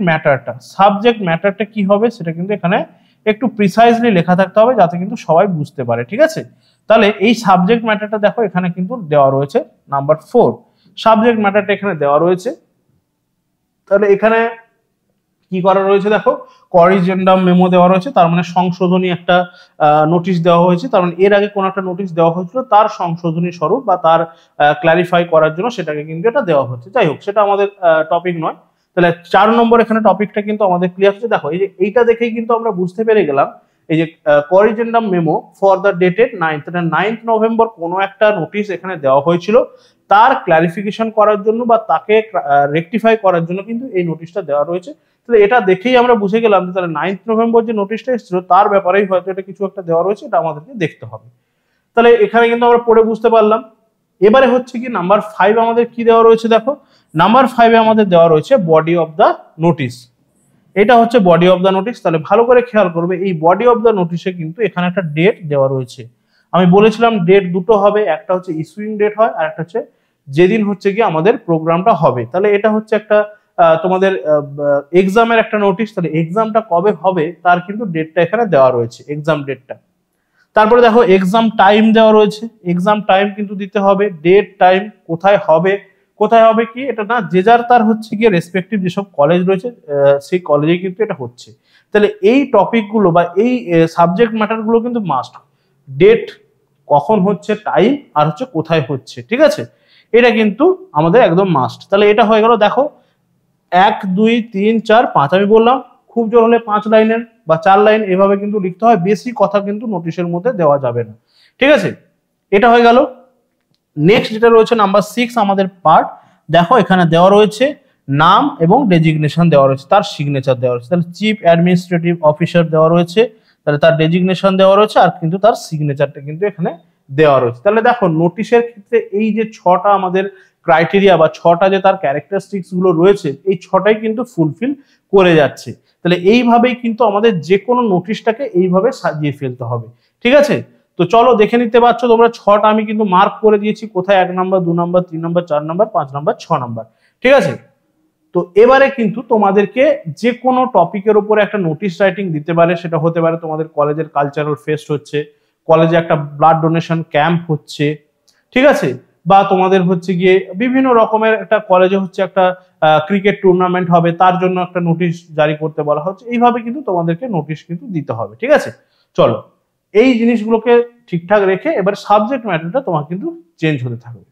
ম্যাটারটা কি হবে সেটা কিন্তু এখানে একটু প্রিসাইজলি লেখা থাকতে হবে যাতে কিন্তু সবাই বুঝতে পারে, ঠিক আছে। তাহলে এই সাবজেক্ট ম্যাটারটা দেখো এখানে কিন্তু দেওয়া রয়েছে নাম্বার 4, সাবজেক্ট ম্যাটারটা এখানে দেওয়া রয়েছে। তাহলে এখানে কি করা রয়েছে, দেখো করিজেন্ডাম মেমো দেওয়া রয়েছে, তার মানে সংশোধনী একটা নোটিশ দেওয়া হয়েছে, তার মানে এর আগে কোন একটা নোটিশ দেওয়া হয়েছিল তার সংশোধনী স্বরূপ বা তার ক্ল্যারিফাই করার জন্য সেটাকে কিন্তু এটা দেওয়া হচ্ছে। যাই হোক, সেটা আমাদের টপিক নয়। তাহলে 4 নম্বর এখানে টপিকটা কিন্তু আমাদের ক্লিয়ার হচ্ছে। দেখো এই যে এইটা দেখেই কিন্তু আমরা বুঝতে পেরে গেলাম এই যে corrigendum memo for the dated 9th November কোনো একটা নোটিশ এখানে দেওয়া হয়েছিল, তার ক্লারিফিকেশন করার জন্য বা তাকে রেকটিফাই করার জন্য কিন্তু এই নোটিশটা দেওয়া রয়েছে। তাহলে এটা দেখেই আমরা বুঝে গেলাম যে তাহলে 9th নভেম্বর যে নোটিশটা এসেছিল তার ব্যাপারেই হয়তো এটা কিছু একটা দেওয়া রয়েছে, এটা আমাদেরকে দেখতে হবে। তাহলে এখানে কিন্তু আমরা পড়ে বুঝতে পারলাম। এবারে হচ্ছে কি নাম্বার 5 আমাদের কি দেওয়া রয়েছে, দেখো নাম্বার 5 এ আমাদের দেওয়া রয়েছে বডি অফ দ্য নোটিশ। এটা হচ্ছে বডি অফ দ্য নোটিশ। তাহলে ভালো করে খেয়াল করবে, এই বডি অফ দ্য নোটিশে কিন্তু এখানে একটা ডেট দেওয়া রয়েছে। আমি বলেছিলাম ডেট দুটো হবে, একটা হচ্ছে ইস্যুইং ডেট হয় আর একটা হচ্ছে যেদিন হচ্ছে কি আমাদের প্রোগ্রামটা হবে। তাহলে এটা হচ্ছে একটা তোমাদের এক্সামের একটা নোটিশ, তাহলে এক্সামটা কবে হবে তার কিন্তু ডেটটা এখানে দেওয়া রয়েছে, এক্সাম ডেটটা। তারপরে দেখো এক্সাম টাইম দেওয়া রয়েছে, এক্সাম টাইম কিন্তু দিতে হবে, ডেট টাইম কোথায় হবে কি এটা না, যে যার তার হচ্ছে গিয়ে রেসপেক্টিভ যেসব কলেজ রয়েছে সেই কলেজে কিন্তু এটা হচ্ছে। তাহলে এই টপিকগুলো বা এই সাবজেক্ট ম্যাটারগুলো কিন্তু মাস্ট, ডেট কখন হচ্ছে, টাইম আর হচ্ছে কোথায় হচ্ছে, ঠিক আছে, এটা কিন্তু আমাদের একদম মাস্ট। তাহলে এটা হয়ে গেল। দেখো 1 2 3 4 5 আমি বললাম, খুব জোর হলে 5 লাইনের বা 4 লাইন এভাবে কিন্তু লিখতে হয়, বেশি কথা কিন্তু নোটিশের মধ্যে দেওয়া যাবে না, ঠিক আছে। এটা হয়ে গেল। নেক্সট যেটা রয়েছে নাম্বার 6 আমাদের পার্ট, দেখো এখানে দেওয়া রয়েছে নাম এবং ডেজিগনেশন দেওয়া রয়েছে, তার সিগনেচার দেওয়া রয়েছে। তাহলে চিফ অ্যাডমিনিস্ট্রেটিভ অফিসার দেওয়া রয়েছে, তাহলে তার ডেজিগনেশন দেওয়া রয়েছে আর কিন্তু তার সিগনেচারটা কিন্তু এখানে দেওয়া রয়েছে। তাহলে দেখো নোটিশের ক্ষেত্রে এই যে 6টা আমাদের ক্রাইটেরিয়া বা 6টা যে তার ক্যারেক্টারিস্টিক্স গুলো রয়েছে এই 6টাই কিন্তু ফুলফিল করে যাচ্ছে। তাহলে এইভাবেই কিন্তু আমাদের যে কোনো নোটিশটাকে এইভাবে সাজিয়ে ফেলতে হবে, ঠিক আছে। তো চলো দেখে নিতে পারছো তোমরা 6টা আমি কিন্তু মার্ক করে দিয়েছি, কোথায় 1 number 2 number 3 number 4 number 5 number 6 number, ঠিক আছে। তো এবারে কিন্তু তোমাদেরকে যে কোনো টপিকের উপরে একটা নোটিশ রাইটিং দিতে পারে, সেটা হতে পারে তোমাদের কলেজের কালচারাল ফেস্ট হচ্ছে, কলেজে একটা ব্লাড ডোনেশন ক্যাম্প হচ্ছে, ঠিক আছে, বা তোমাদের হচ্ছে গিয়ে বিভিন্ন রকমের একটা কলেজে হচ্ছে একটা ক্রিকেট টুর্নামেন্ট হবে, তার জন্য একটা নোটিশ জারি করতে বলা হচ্ছে। এইভাবে কিন্তু তোমাদেরকে নোটিশ কিন্তু দিতে হবে, ঠিক আছে। চলো এই জিনিসগুলোকে ঠিকঠাক রেখে এবার সাবজেক্ট ম্যাটারটা তোমার কিন্তু চেঞ্জ হতে থাকবে।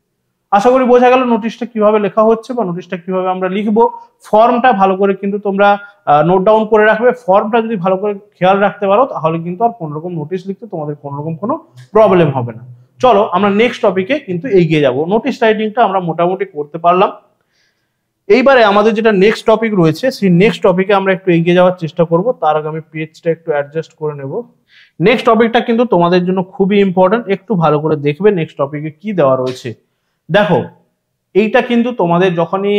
আশা করি বোঝা গেল নোটিশটা কিভাবে লেখা হচ্ছে বা নোটিশটা কিভাবে আমরা লিখবো। ফর্মটা ভালো করে কিন্তু তোমরা নোট ডাউন করে রাখবে। ফর্মটা যদি ভালো করে খেয়াল রাখতে পারো তাহলে কিন্তু আর কোনো রকম নোটিশ লিখতে তোমাদের কোনো রকম কোনো প্রবলেম হবে না। চলো আমরা নেক্সট টপিকে কিন্তু এগিয়ে যাব। নোটিশ রাইটিংটা আমরা মোটামুটি করতে পারলাম। এইবারে আমাদের যেটা নেক্সট টপিক রয়েছে সেই নেক্সট টপিকে আমরা একটু এগিয়ে যাওয়ার চেষ্টা করব। তার আগে আমি পেজটা একটু অ্যাডজাস্ট করে নেব। নেক্সট টপিকটা কিন্তু তোমাদের জন্য খুবই ইম্পর্টেন্ট, একটু ভালো করে দেখবে নেক্সট টপিকে কি দেওয়া রয়েছে। দেখো এইটা কিন্তু তোমাদের যখনই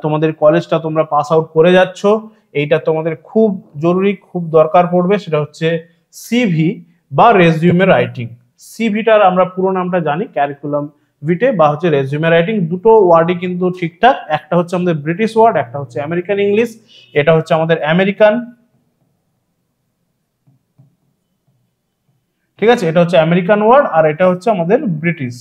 তোমাদের কলেজটা তোমরা পাস আউট করে যাচ্ছ এইটা তোমাদের খুব জরুরি, খুব দরকার পড়বে, সেটা হচ্ছে সিভি বা রেজিউমে রাইটিং। সিভিটার আমরা পুরো নামটা জানি ক্যারিকুলাম ভিটে বা হচ্ছে রেজিউমে রাইটিং, দুটো ওয়ার্ডই কিন্তু ঠিকঠাক। একটা হচ্ছে আমাদের ব্রিটিশ ওয়ার্ড, একটা হচ্ছে আমেরিকান ইংলিশ। এটা হচ্ছে আমাদের আমেরিকান, ঠিক আছে, এটা হচ্ছে আমেরিকান ওয়ার্ড আর এটা হচ্ছে আমাদের ব্রিটিশ,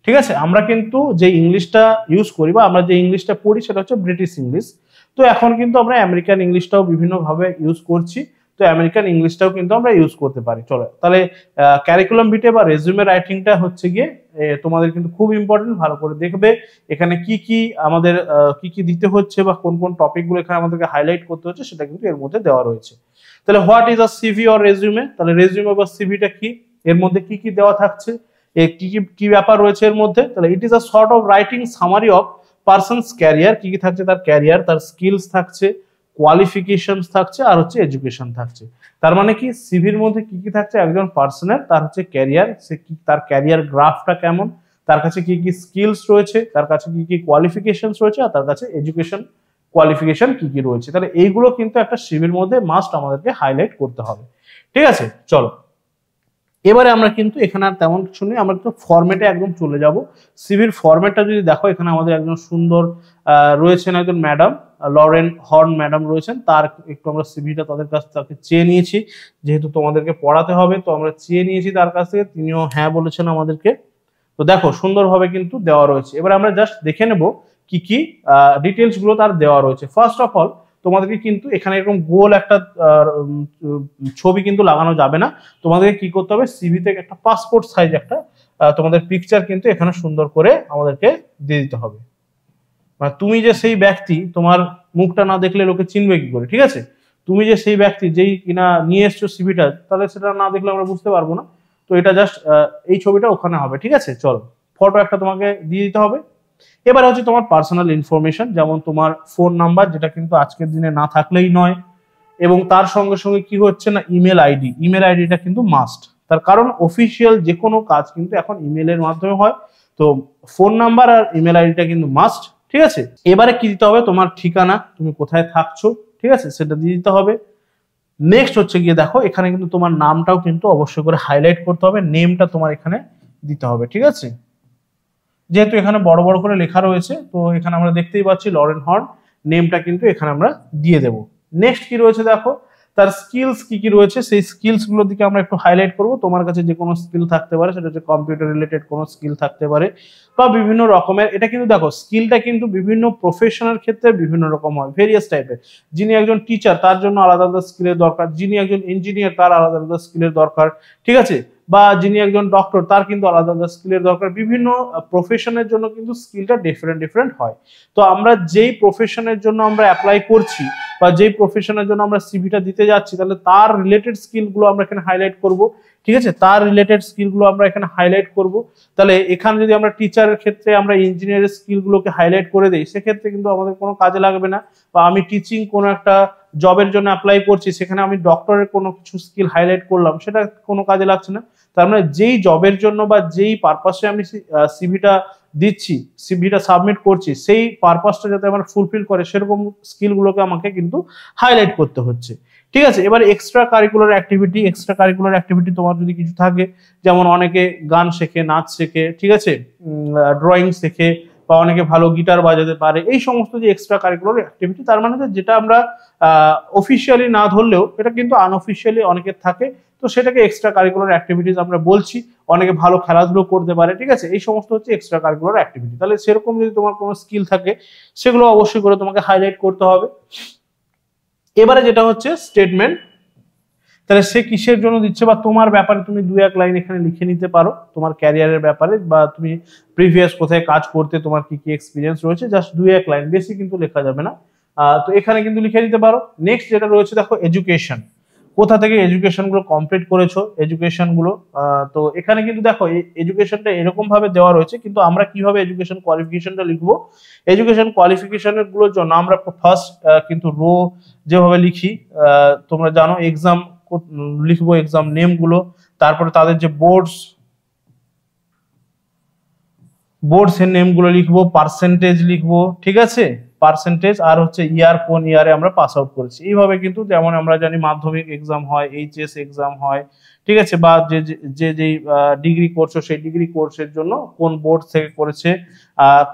ঠিক আছে। আমরা কিন্তু যে ইংলিশটা ইউজ করি বা আমরা যে ইংলিশটা পড়ি সেটা হচ্ছে ব্রিটিশ ইংলিশ। তো এখন কিন্তু আমরা আমেরিকান ইংলিশটাও বিভিন্নভাবে ইউজ করছি, তো আমেরিকান ইংলিশটাও কিন্তু আমরা ইউজ করতে পারি। চলো তাহলে ক্যারিকুলাম ভিটে বা রেজিউমে রাইটিংটা হচ্ছে গিয়ে তোমাদের কিন্তু খুব ইম্পর্টেন্ট, ভালো করে দেখবে এখানে কি কি আমাদের কি কি দিতে হচ্ছে বা কোন কোন টপিকগুলো এখানে আমাদেরকে হাইলাইট করতে হচ্ছে সেটা কিন্তু এর মধ্যে দেওয়া রয়েছে। তাহলে what is a CV or resume, তাহলে রেজিউমে বা সিভিটা কি, এর মধ্যে কি কি দেওয়া থাকছে, কি কি কি ব্যাপার রয়েছে এর মধ্যে। তাহলে ইট is a sort of writing summary of persons career, কি কি থাকছে, তার ক্যারিয়ার, তার স্কিলস থাকছে, কোয়ালিফিকেশনস থাকছে আর হচ্ছে এডুকেশন থাকছে। তার মানে কি সিভির মধ্যে কি কি থাকছে, একজন পার্সনের তার হচ্ছে ক্যারিয়ার, সে কি তার ক্যারিয়ার গ্রাফটা কেমন, তার কাছে কি কি স্কিলস রয়েছে, তার কাছে কি কি কোয়ালিফিকেশনস রয়েছে আর তার কাছে এডুকেশন কোয়ালিফিকেশন কি কি রয়েছে। তাহলে এইগুলো কিন্তু একটা সিভির মধ্যে মাস্ট আমাদেরকে হাইলাইট করতে হবে, ঠিক আছে। চলো এবারে আমরা কিন্তু এখানে আর তেমন কিছু নেই, আমরা একটু ফরম্যাটে একদম চলে যাব। সিভির ফরম্যাটটা যদি দেখো এখানে আমাদের একজন সুন্দর রয়েছেন একজন ম্যাডাম, লরেন হর্ন ম্যাডাম রয়েছেন, তার একটু আমরা সিভিটা তাদের কাছ থেকে চেয়ে নিয়েছি, যেহেতু তোমাদেরকে পড়াতে হবে তো আমরা চেয়ে নিয়েছি তার কাছ থেকে, তিনিও হ্যাঁ বলেছেন আমাদেরকে। তো দেখো সুন্দরভাবে কিন্তু দেওয়া রয়েছে। এবার আমরা জাস্ট দেখে নেব কি কি ডিটেলস গুলো তার দেওয়া রয়েছে। ফার্স্ট অফ অল তোমাদেরকে কিন্তু এখানে এরকম গোল একটা ছবি কিন্তু লাগানো যাবে না, তোমাদেরকে কি করতে হবে সিভি থেকে একটা পাসপোর্ট সাইজ একটা তোমাদের পিকচার কিন্তু এখানে সুন্দর করে আমাদেরকে দিয়ে দিতে হবে। মানে তুমি যে সেই ব্যক্তি, তোমার মুখটা না দেখলে লোকে চিনবে কি করে, ঠিক আছে। তুমি যে সেই ব্যক্তি যেই কিনা নিয়ে এসছো সিভিটা, তাহলে সেটা না দেখলে আমরা বুঝতে পারবো না। তো এটা জাস্ট এই ছবিটা ওখানে হবে, ঠিক আছে। চলো ফটো একটা তোমাকে দিয়ে দিতে হবে। এবার হচ্ছে তোমার পার্সোনাল ইনফরমেশন, যেমন তোমার ফোন নাম্বার, যেটা কিন্তু আজকের দিনে না থাকলেই নয়, এবং তার সঙ্গে সঙ্গে কি হচ্ছে না ইমেল আইডি, ইমেল আইডিটা কিন্তু মাস্ট, তার কারণ অফিসিয়াল যে কোনো কাজ কিন্তু এখন ইমেলের মাধ্যমে হয়। তো ফোন নাম্বার আর ইমেল আইডিটা কিন্তু মাস্ট, ঠিক আছে। এবারে কি দিতে হবে, তোমার ঠিকানা, তুমি কোথায় থাকছো, ঠিক আছে, সেটা দিয়ে দিতে হবে। নেক্সট হচ্ছে গিয়ে দেখো এখানে কিন্তু তোমার নামটাও কিন্তু অবশ্যই করে হাইলাইট করতে হবে, নেমটা তোমার এখানে দিতে হবে, ঠিক আছে। যেহেতু এখানে বড় বড় করে লেখা রয়েছে তো এখানে আমরা দেখতেই পাচ্ছি লরেন হর্ন, নেমটা কিন্তু এখানে আমরা দিয়ে দেব। নেক্সট কি রয়েছে দেখো, তার স্কিলস কি কি রয়েছে, সেই স্কিলস গুলোর দিকে আমরা একটু হাইলাইট করব। তোমার কাছে যে কোনো স্কিল থাকতে পারে, সেটা হচ্ছে কম্পিউটার রিলেটেড কোনো স্কিল থাকতে পারে বা বিভিন্ন রকমের। এটা কিন্তু দেখো স্কিলটা কিন্তু বিভিন্ন প্রফেশনের ক্ষেত্রে বিভিন্ন রকম হয়, ভেরিয়াস টাইপের। যিনি একজন টিচার তার জন্য আলাদা আলাদা স্কিলের দরকার, যিনি একজন ইঞ্জিনিয়ার তার আলাদা আলাদা স্কিলের দরকার, ঠিক আছে, বা যিনি একজন ডক্টর তার কিন্তু আলাদা আলাদা স্কিলের দরকার। বিভিন্ন প্রফেশনের জন্য কিন্তু স্কিলটা ডিফারেন্ট ডিফারেন্ট হয়। তো আমরা যেই প্রফেশনের জন্য আমরা অ্যাপ্লাই করছি বা যেই প্রফেশনের জন্য আমরা সিভিটা দিতে যাচ্ছি, তাহলে তার রিলেটেড স্কিলগুলো আমরা এখানে হাইলাইট করব, ঠিক আছে, তার রিলেটেড স্কিলগুলো আমরা এখানে হাইলাইট করব। তাহলে এখানে যদি আমরা টিচারের ক্ষেত্রে আমরা ইঞ্জিনিয়ারের স্কিলগুলোকে হাইলাইট করে দিই, সেক্ষেত্রে কিন্তু আমাদের কোনো কাজে লাগবে না। বা আমি টিচিং কোনো একটা জবের জন্য অ্যাপ্লাই করছি, সেখানে আমি ডক্টরের কোনো কিছু স্কিল হাইলাইট করলাম, সেটা কোনো কাজে লাগছে না। তার মানে যেই জবের জন্য বা যেই পারপাসে আমি সিভিটা দিচ্ছি, সিভিটা সাবমিট করছি, সেই পারপাসটা যাতে আমার ফুলফিল করে সেরকম স্কিলগুলোকে আমাকে কিন্তু হাইলাইট করতে হচ্ছে। ঠিক আছে, এবার এক্সট্রা কারিকুলার অ্যাক্টিভিটি তোমার যদি কিছু থাকে, যেমন অনেকে গান শেখে, নাচ শেখে, ঠিক আছে, ড্রয়িং শেখে, বা অনেকে ভালো গিটার বাজাতে পারে, এই সমস্ত যে এক্সট্রা কারিকুলার অ্যাক্টিভিটি, তার মানে যেটা আমরা অফিসিয়ালি না ধরলেও এটা কিন্তু আনঅফিসিয়ালি অনেকের থাকে, তো সেটাকে এক্সট্রা কারিকুলার অ্যাক্টিভিটিস আমরা বলছি। অনেকে ভালো খেলাধুলো করতে পারে, ঠিক আছে, এই সমস্ত হচ্ছে এক্সট্রা কারিকুলার অ্যাক্টিভিটি। তাহলে সেরকম যদি তোমার কোনো স্কিল থাকে সেগুলো অবশ্যই করে তোমাকে হাইলাইট করতে হবে। এবারে যেটা হচ্ছে স্টেটমেন্ট, তাহলে সে কিসের জন্য দিচ্ছে বা তোমার ব্যাপারে তুমি 2-1 লাইন এখানে লিখে নিতে পারো, তোমার ক্যারিয়ারের ব্যাপারে, বা তুমি প্রিভিয়াস কোথায় কাজ করতে, তোমার কি কি এক্সপিরিয়েন্স রয়েছে, জাস্ট 2-1 লাইন, বেশি কিন্তু লেখা যাবে না। তো এখানে কিন্তু লিখে দিতে পারো। নেক্সট যেটা রয়েছে দেখো এডুকেশন, কোথা থেকে এডুকেশন গুলো কমপ্লিট করেছো, এডুকেশন গুলো। তো এখানে কিন্তু দেখো এডুকেশনটা এরকম ভাবে দেওয়া রয়েছে, কিন্তু আমরা কিভাবে এডুকেশন কোয়ালিফিকেশনটা লিখবো, এডুকেশন কোয়ালিফিকেশনের গুলোর জন্য আমরা ফার্স্ট কিন্তু রো যেভাবে লিখি, তোমরা জানো এক্সাম লিখবো, এক্সাম নেম গুলো, তারপরে তাদের যে বোর্ডস এর নেম গুলো লিখবো, পার্সেন্টেজ লিখবো, ঠিক আছে, পার্সেন্টেজ, আর হচ্ছে ইয়ার, কোন ইয়ারে আমরা পাস আউট করেছি। এইভাবে কিন্তু যেমন আমরা জানি মাধ্যমিক এক্সাম হয়, এইচএস এক্সাম হয়, ঠিক আছে, বা যে ডিগ্রি করছো সেই ডিগ্রি কোর্সের জন্য কোন বোর্ড থেকে করেছে,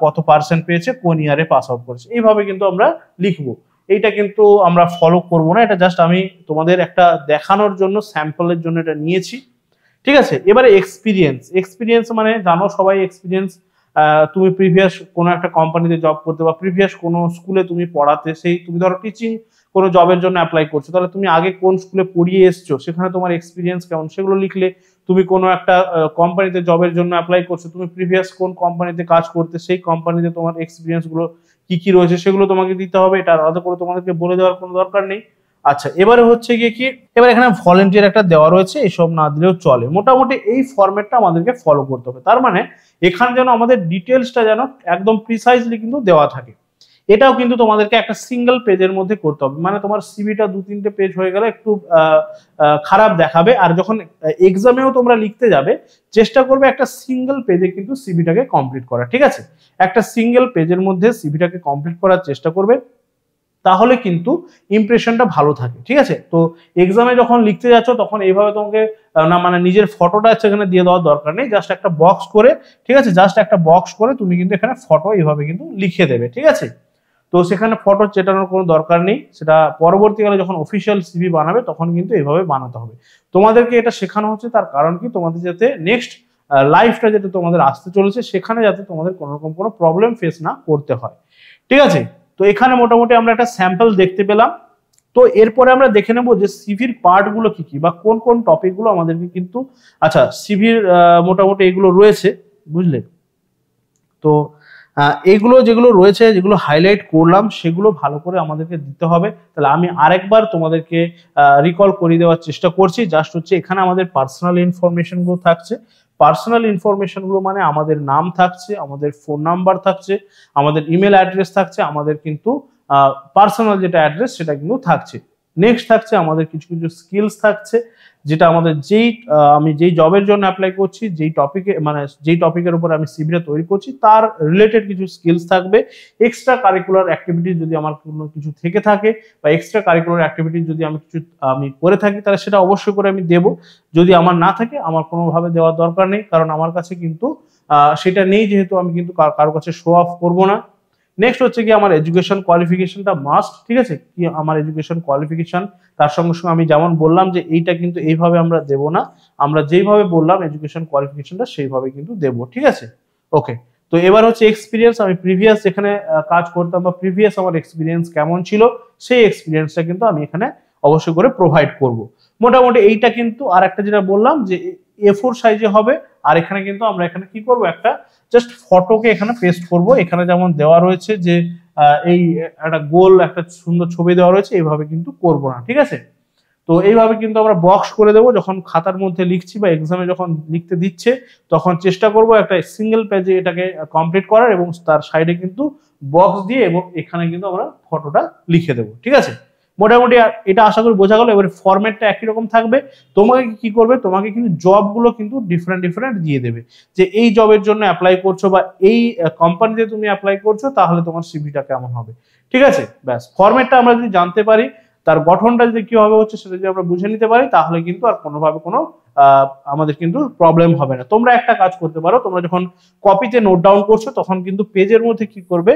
কত পার্সেন্ট পেয়েছে, কোন ইয়ারে পাস আউট করেছে, এইভাবে কিন্তু আমরা লিখবো। এইটা কিন্তু আমরা ফলো করব না, এটা জাস্ট আমি তোমাদের একটা দেখানোর জন্য, স্যাম্পলের জন্য এটা নিয়েছি, ঠিক আছে। এবারে এক্সপিরিয়েন্স মানে জানো সবাই এক্সপিরিয়েন্স, তুমি প্রিভিয়াস কোনো একটা কোম্পানিতে জব করতে, বা প্রিভিয়াস কোনো স্কুলে তুমি পড়াতে, সেই তুমি ধরো টিচিং কোনো জবের জন্য অ্যাপ্লাই করছো, তাহলে তুমি আগে কোন স্কুলে পড়িয়ে এসছো, সেখানে তোমার এক্সপিরিয়েন্স কেমন, সেগুলো লিখলে। তুমি কোনো একটা কোম্পানিতে জবের জন্য অ্যাপ্লাই করছো, তুমি প্রিভিয়াস কোন কোম্পানিতে কাজ করতে, সেই কোম্পানিতে তোমার এক্সপিরিয়েন্স গুলো কি কি রয়েছে সেগুলো তোমাকে দিতে হবে, এটা আলাদা করে তোমাদেরকে বলে দেওয়ার কোনো দরকার নেই। আচ্ছা, এবারে হচ্ছে গিয়ে কি, এবার এখানে ভলেন্টিয়ার একটা দেওয়া রয়েছে, এসব না দিলেও চলে, মোটামুটি এই ফরম্যাটটা আমাদেরকে ফলো করতে হবে। তার মানে এখানে যেন আমাদের ডিটেলসটা যেন একদম প্রিসাইজলি কিন্তু দেওয়া থাকে। এটাও কিন্তু তোমাদেরকে একটা সিঙ্গেল পেজের মধ্যে করতে হবে, মানে তোমার সিভিটা 2-3টে পেজ হয়ে গেলে একটু খারাপ দেখাবে। আর যখন এক্সামেও তোমরা লিখতে যাবে, চেষ্টা করবে একটা সিঙ্গেল পেজে কিন্তু সিভিটাকে কমপ্লিট করা, ঠিক আছে, একটা সিঙ্গেল পেজের মধ্যে সিভিটাকে কমপ্লিট করার চেষ্টা করবে, তাহলে কিন্তু ইমপ্রেশনটা ভালো থাকে, ঠিক আছে। তো এক্সামে যখন লিখতে যাচ্ছ তখন এইভাবে তোমাকে না, মানে নিজের ফটোটা সেখানে দিয়ে দেওয়ার দরকার নেই, জাস্ট একটা বক্স করে, ঠিক আছে, জাস্ট একটা বক্স করে তুমি কিন্তু এখানে ফটো এইভাবে কিন্তু লিখে দেবে, ঠিক আছে। তো সেখানে ফটো চেটানোর কোনো দরকার নেই, সেটা পরবর্তীকালে যখন অফিসিয়াল সিভি বানাবে তখন কিন্তু এইভাবে বানাতে হবে। তোমাদেরকে এটা শেখানো হচ্ছে, তার কারণ কি, তোমাদের যাতে নেক্সট লাইফটা যেটা তোমাদের আসতে চলেছে সেখানে যাতে তোমাদের কোনো রকম কোনো প্রবলেম ফেস না করতে হয়, ঠিক আছে। তো এখানে মোটামুটি আমরা একটা স্যাম্পল দেখতে পেলাম। তো এরপরে আমরা দেখে নেব যে সিভির পার্ট গুলো কি কি, বা কোন কোন টপিক গুলো আমাদেরকে কিন্তু, আচ্ছা সিভির মোটামুটি এগুলো রয়েছে, বুঝলে। তো এইগুলো যেগুলো রয়েছে, যেগুলো হাইলাইট করলাম, সেগুলো ভালো করে আমাদেরকে দিতে হবে। তাহলে আমি আরেকবার তোমাদেরকে রিকল করিয়ে দেওয়ার চেষ্টা করছি। জাস্ট হচ্ছে এখানে আমাদের পার্সোনাল ইনফরমেশন গুলো থাকছে, পার্সোনাল ইনফরমেশন গুলো মানে আমাদের নাম থাকছে, আমাদের ফোন নাম্বার থাকছে, আমাদের ইমেল অ্যাড্রেস থাকছে, আমাদের কিন্তু পার্সোনাল যেটা অ্যাড্রেস সেটা কিন্তু থাকছে। নেক্সট থাকছে আমাদের কিছু কিছু স্কিলস থাকছে, যেটা আমাদের আমি যেই জবের জন্য অ্যাপ্লাই করছি, যেই টপিকে, মানে যেই টপিকের উপর আমি সিভিটা তৈরি করছি তার রিলেটেড কিছু স্কিলস থাকবে। এক্সট্রা কারিকুলার অ্যাক্টিভিটি যদি আমার কোনো কিছু থেকে থাকে, বা এক্সট্রা কারিকুলার অ্যাক্টিভিটি যদি আমি করে থাকি, তাহলে সেটা অবশ্যই করে আমি দেবো। যদি আমার না থাকে, আমার কোনোভাবে দেওয়ার দরকার নেই, কারণ আমার কাছে কিন্তু সেটা নেই, যেহেতু আমি কিন্তু কারোর কাছে শো অফ করবো না। নেক্সট হচ্ছে কি, আমার এডুকেশন কোয়ালিফিকেশনটা মাস্ট, ঠিক আছে, কি আমার এডুকেশন কোয়ালিফিকেশন, তার সঙ্গে সঙ্গে আমি যেমন বললাম যে এইটা কিন্তু এইভাবে আমরা দেব না, আমরা যেইভাবে বললাম এডুকেশন কোয়ালিফিকেশনটা সেইভাবে কিন্তু দেব, ঠিক আছে। ওকে, তো এবার হচ্ছে এক্সপিরিয়েন্স, আমি প্রিভিয়াস যেখানে কাজ করতাম বা প্রিভিয়াস আমার এক্সপিরিয়েন্স কেমন ছিল, সেই এক্সপিরিয়েন্সটা কিন্তু আমি এখানে অবশ্যই করে প্রোভাইড করব। মোটামুটি এইটা কিন্তু, আর একটা যেটা বললাম যে A4 সাইজে হবে, আর এখানে কিন্তু আমরা এখানে কি করব, একটা জাস্ট ফটোকে এখানে পেস্ট করব। এখানে যেমন দেওয়া রয়েছে যে এই একটা গোল একটা সুন্দর ছবি দেওয়া রয়েছে, এইভাবে কিন্তু করব না, ঠিক আছে। তো এইভাবে কিন্তু আমরা বক্স করে দেবো, যখন খাতার মধ্যে লিখছি বা এক্সামে যখন লিখতে দিচ্ছে তখন চেষ্টা করব একটা সিঙ্গেল পেজে এটাকে কমপ্লিট করার, এবং তার সাইডে কিন্তু বক্স দিয়ে, এবং এখানে কিন্তু আমরা ফটোটা লিখে দেবো, ঠিক আছে। মোটামুটি এটা আশা করি বোঝা গেল। এবারে ফরম্যাটটা একই রকম থাকবে। তোমাকে কি করবে, তোমাকে কিন্তু জবগুলো কিন্তু ডিফারেন্ট ডিফারেন্ট দিয়ে দেবে, যে এই জবের জন্য অ্যাপ্লাই করছো বা এই কোম্পানিতে তুমি অ্যাপ্লাই করছো, তাহলে তোমার সিভিটা কেমন হবে। ঠিক আছে, ব্যাস ফরম্যাটটা আমরা যদি জানতে পারি, তার গঠনটা যদি কিভাবে হচ্ছে সেটা যদি আমরা বুঝে নিতে পারি, তাহলে কিন্তু আর কোনোভাবে কোনো আমাদের কিন্তু প্রবলেম হবে না। তোমরা একটা কাজ করতে পারো, তোমরা যখন কপিতে নোট ডাউন করছো তখন কিন্তু পেজের মধ্যে কি করবে,